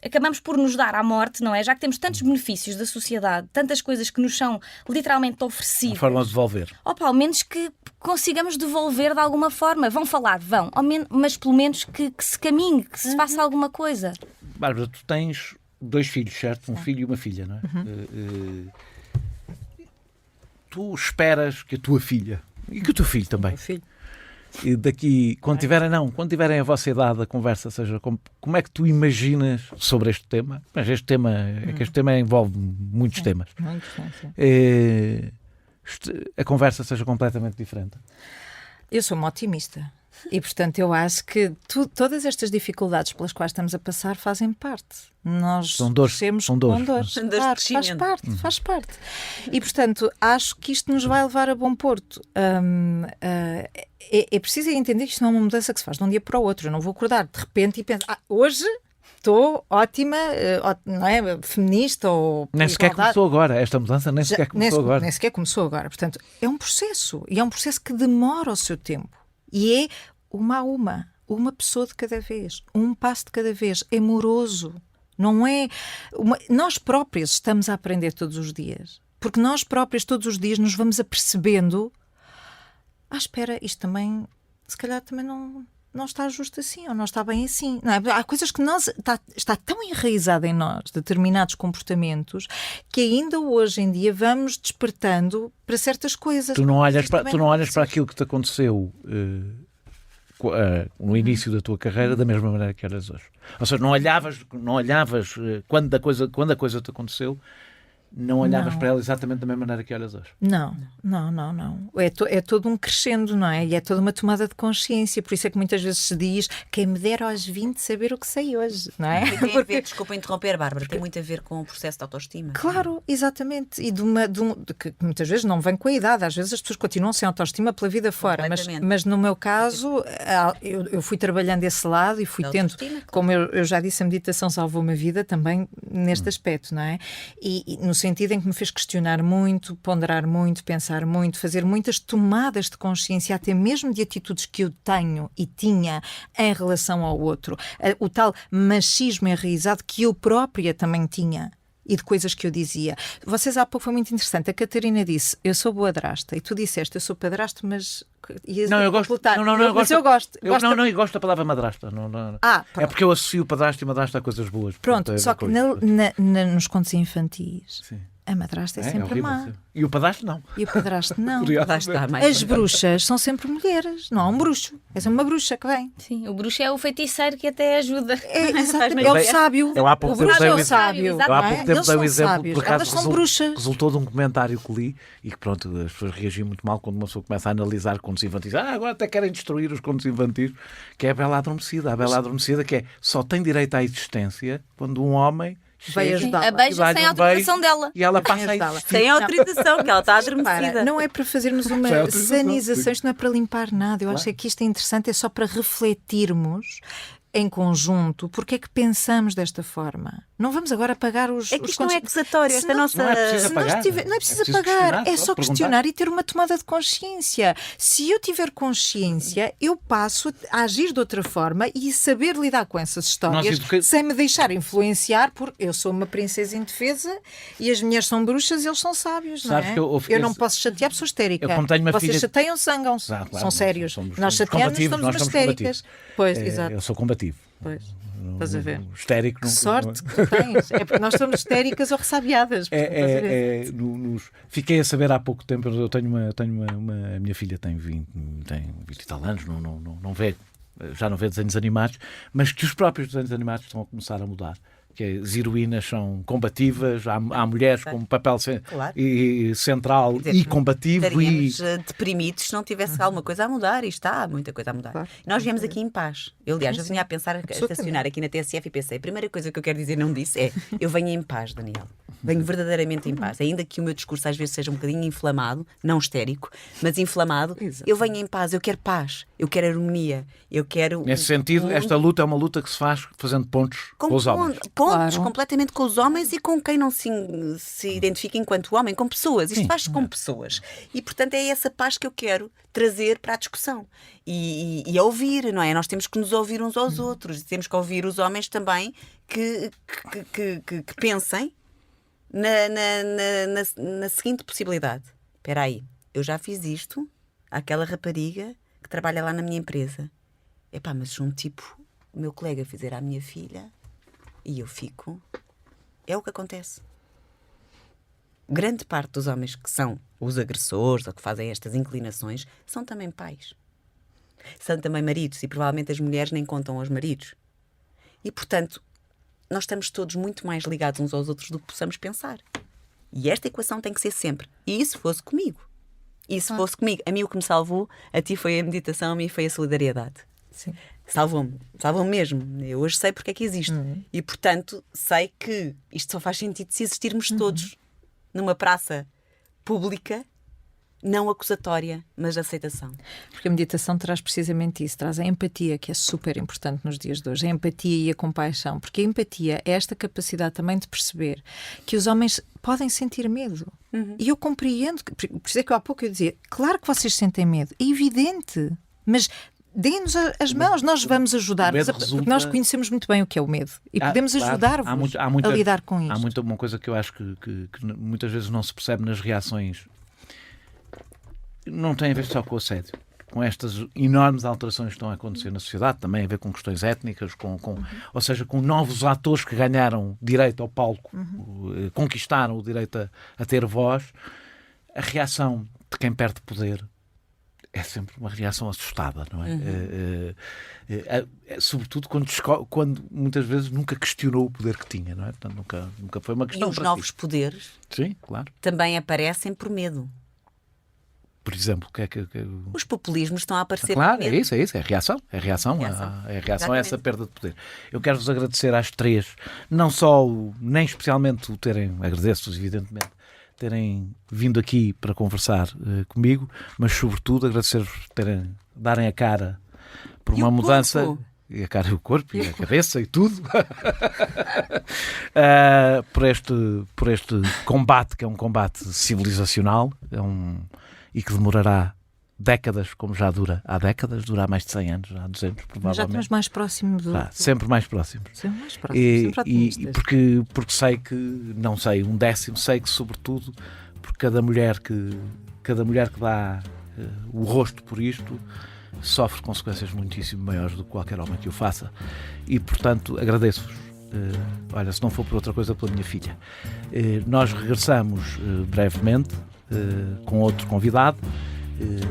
acabamos por nos dar à morte, não é? Já que temos tantos benefícios da sociedade, tantas coisas que nos são literalmente oferecidas. Uma forma de devolver. Ou ao menos que consigamos devolver de alguma forma. Vão falar, vão, mas pelo menos que se caminhe, que se faça alguma coisa. Bárbara, tu tens 2 filhos, certo? Um filho e uma filha, não é? Tu esperas que a tua filha e que o teu filho também, e daqui, quando tiverem a vossa idade, a conversa seja como é que tu imaginas sobre este tema? Mas este tema envolve muitos temas. A conversa seja completamente diferente. Eu sou uma otimista. E, portanto, eu acho que todas estas dificuldades pelas quais estamos a passar fazem parte. Nós são dores. Claro, faz parte. E, portanto, acho que isto nos vai levar a bom porto. É preciso entender que isto não é uma mudança que se faz de um dia para o outro. Eu não vou acordar de repente e pensar, hoje estou ótima, não é? Feminista ou... Nem sequer começou agora. Esta mudança nem sequer começou agora. Portanto, é um processo. E é um processo que demora o seu tempo. E é uma pessoa de cada vez, um passo de cada vez, é moroso, não é? Nós próprios estamos a aprender todos os dias, porque nós próprios todos os dias nos vamos apercebendo, espera, isto também se calhar também não está justo assim, ou não está bem assim. Não é? Há coisas que está tão enraizada em nós, determinados comportamentos, que ainda hoje em dia vamos despertando para certas coisas. Tu não olhas para aquilo que te aconteceu no início da tua carreira da mesma maneira que olhas hoje. Ou seja, não olhavas quando a coisa te aconteceu, não olhavas para ela exatamente da mesma maneira que olhas hoje. Não. É todo um crescendo, não é? E é toda uma tomada de consciência. Por isso é que muitas vezes se diz quem me dera aos 20 saber o que sei hoje, não é? Tem a ver, desculpa interromper, Bárbara, tem muito a ver com o processo de autoestima. Claro, exatamente. E que muitas vezes não vem com a idade. Às vezes as pessoas continuam sem autoestima pela vida fora. Mas no meu caso, eu fui trabalhando esse lado e fui tendo, como eu já disse, a meditação salvou-me a vida também neste aspecto, não é? E no sentido em que me fez questionar muito, ponderar muito, pensar muito, fazer muitas tomadas de consciência, até mesmo de atitudes que eu tenho e tinha em relação ao outro. O tal machismo enraizado que eu própria também tinha. E de coisas que eu dizia. Vocês há pouco foi muito interessante. A Catarina disse, eu sou boadrasta. E tu disseste, eu sou padrasto, mas... Não, eu gosto. Mas eu gosto. Eu gosto da palavra madrasta. Não. É porque eu associo padrasto e madrasta a coisas boas. Pronto, só que nos contos infantis... Sim. A madrasta é sempre má. E o padrasto não. As bruxas são sempre mulheres. Não há um bruxo. É sempre uma bruxa que vem. Sim, o bruxo é o feiticeiro que até ajuda. É o sábio. Eu há pouco tempo dei um exemplo. Por acaso são bruxas. Resultou de um comentário que li e que pronto, as pessoas reagiam muito mal quando uma pessoa começa a analisar contos infantis. Agora até querem destruir os contos infantis, que é a Bela Adormecida. A Bela Adormecida que só tem direito à existência quando um homem vai ajudar. A beijo sem autorização dela. E ela passa a sem autorização, que ela está adormecida. Não é para fazermos uma sanização, isto não é para limpar nada. Eu acho que isto é interessante, é só para refletirmos em conjunto porque é que pensamos desta forma. Não vamos agora pagar os... É que isto não é acusatório, esta nossa... Não é preciso pagar. Não é preciso pagar, é só questionar e ter uma tomada de consciência. Se eu tiver consciência, eu passo a agir de outra forma e saber lidar com essas histórias sem me deixar influenciar por eu sou uma princesa indefesa e as mulheres são bruxas e eles são sábios, não é? Eu não posso chatear pessoas histéricas. Vocês chateiam, zangam-se. São sérios. Nós chateamos, somos umas histéricas. Pois, exato. Eu sou combativo. Pois, estás a ver? Histérico. Que sorte que tu tens. É porque nós somos histéricas ou ressabiadas. Fiquei a saber há pouco tempo, eu tenho uma a minha filha tem 20 e tal anos, já não vê desenhos animados, mas que os próprios desenhos animados estão a começar a mudar. Que as heroínas são combativas, há mulheres com um papel central e combativo. Estaríamos deprimidos se não tivesse alguma coisa a mudar, e está, há muita coisa a mudar. Claro. Nós viemos aqui em paz. Eu, aliás, eu vinha a pensar, a estacionar aqui na TSF e pensei, a primeira coisa que eu quero dizer, não disse, é eu venho em paz, Daniel. Venho verdadeiramente em paz. Ainda que o meu discurso às vezes seja um bocadinho inflamado, não histérico, mas inflamado, eu venho em paz, eu quero paz, eu quero harmonia, eu quero... Nesse sentido, esta luta é uma luta que se faz fazendo pontos com os homens. Pontos completamente com os homens e com quem não se identifica enquanto homem, com pessoas. Isto faz-se com pessoas. E, portanto, é essa paz que eu quero trazer para a discussão. E a ouvir, não é? Nós temos que nos ouvir uns aos outros. Temos que ouvir os homens também que pensem na seguinte possibilidade. Espera aí, eu já fiz isto àquela rapariga que trabalha lá na minha empresa. Epá, mas se um tipo, o meu colega, fizer à minha filha e eu fico... É o que acontece. Grande parte dos homens que são os agressores ou que fazem estas inclinações são também pais. São também maridos e provavelmente as mulheres nem contam aos maridos. E, portanto, nós estamos todos muito mais ligados uns aos outros do que possamos pensar. E esta equação tem que ser sempre. E isso fosse comigo. A mim o que me salvou, a ti foi a meditação, a mim foi a solidariedade. Sim. Salvou-me mesmo. Eu hoje sei porque é que existe. E, portanto, sei que isto só faz sentido se existirmos todos numa praça pública, não acusatória, mas de aceitação. Porque a meditação traz precisamente isso, traz a empatia, que é super importante nos dias de hoje, a empatia e a compaixão, porque a empatia é esta capacidade também de perceber que os homens podem sentir medo. E eu compreendo, por isso é que há pouco eu dizia, claro que vocês sentem medo, é evidente, mas deem-nos as mãos, nós vamos ajudar, porque nós conhecemos muito bem o que é o medo e podemos ajudar-vos a lidar com isto. Há uma coisa que eu acho que muitas vezes não se percebe nas reações. Não tem a ver só com o assédio. com estas enormes alterações que estão a acontecer na sociedade, também a ver com questões étnicas, ou seja, com novos atores que ganharam direito ao palco, conquistaram o direito a ter voz, a reação de quem perde poder é sempre uma reação assustada, não é? Sobretudo quando muitas vezes nunca questionou o poder que tinha, não é? Portanto, nunca foi uma questão. E os novos poderes Sim, claro. também aparecem por medo. Por exemplo, o que é que... Os populismos estão a aparecer Claro, por medo. é isso, é a reação. É a reação a essa perda de poder. Eu quero-vos agradecer às três, não só, nem especialmente o terem, agradeço-vos evidentemente, terem vindo aqui para conversar comigo, mas sobretudo agradecer-vos darem a cara por uma mudança. Corpo? E a cara e o corpo, e a cabeça e tudo. por este combate, que é um combate civilizacional, e que demorará décadas, como já dura há décadas, dura há mais de 100 anos, há 200 provavelmente. Mas já estamos mais próximos Sempre mais próximos. Sempre mais próximos. Sempre otimistas. Porque sei que, não sei, um décimo, sei que sobretudo por cada mulher que dá o rosto por isto, sofre consequências muitíssimo maiores do que qualquer homem que o faça. E, portanto, agradeço-vos. Olha, se não for por outra coisa, pela minha filha. Nós regressamos brevemente com outro convidado.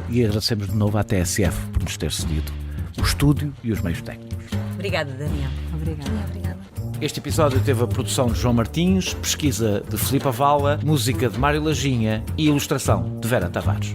E agradecemos de novo à TSF por nos ter cedido o estúdio e os meios técnicos. Obrigada, Daniel. Obrigada. Este episódio teve a produção de João Martins, pesquisa de Filipe Avala, música de Mário Lajinha e ilustração de Vera Tavares.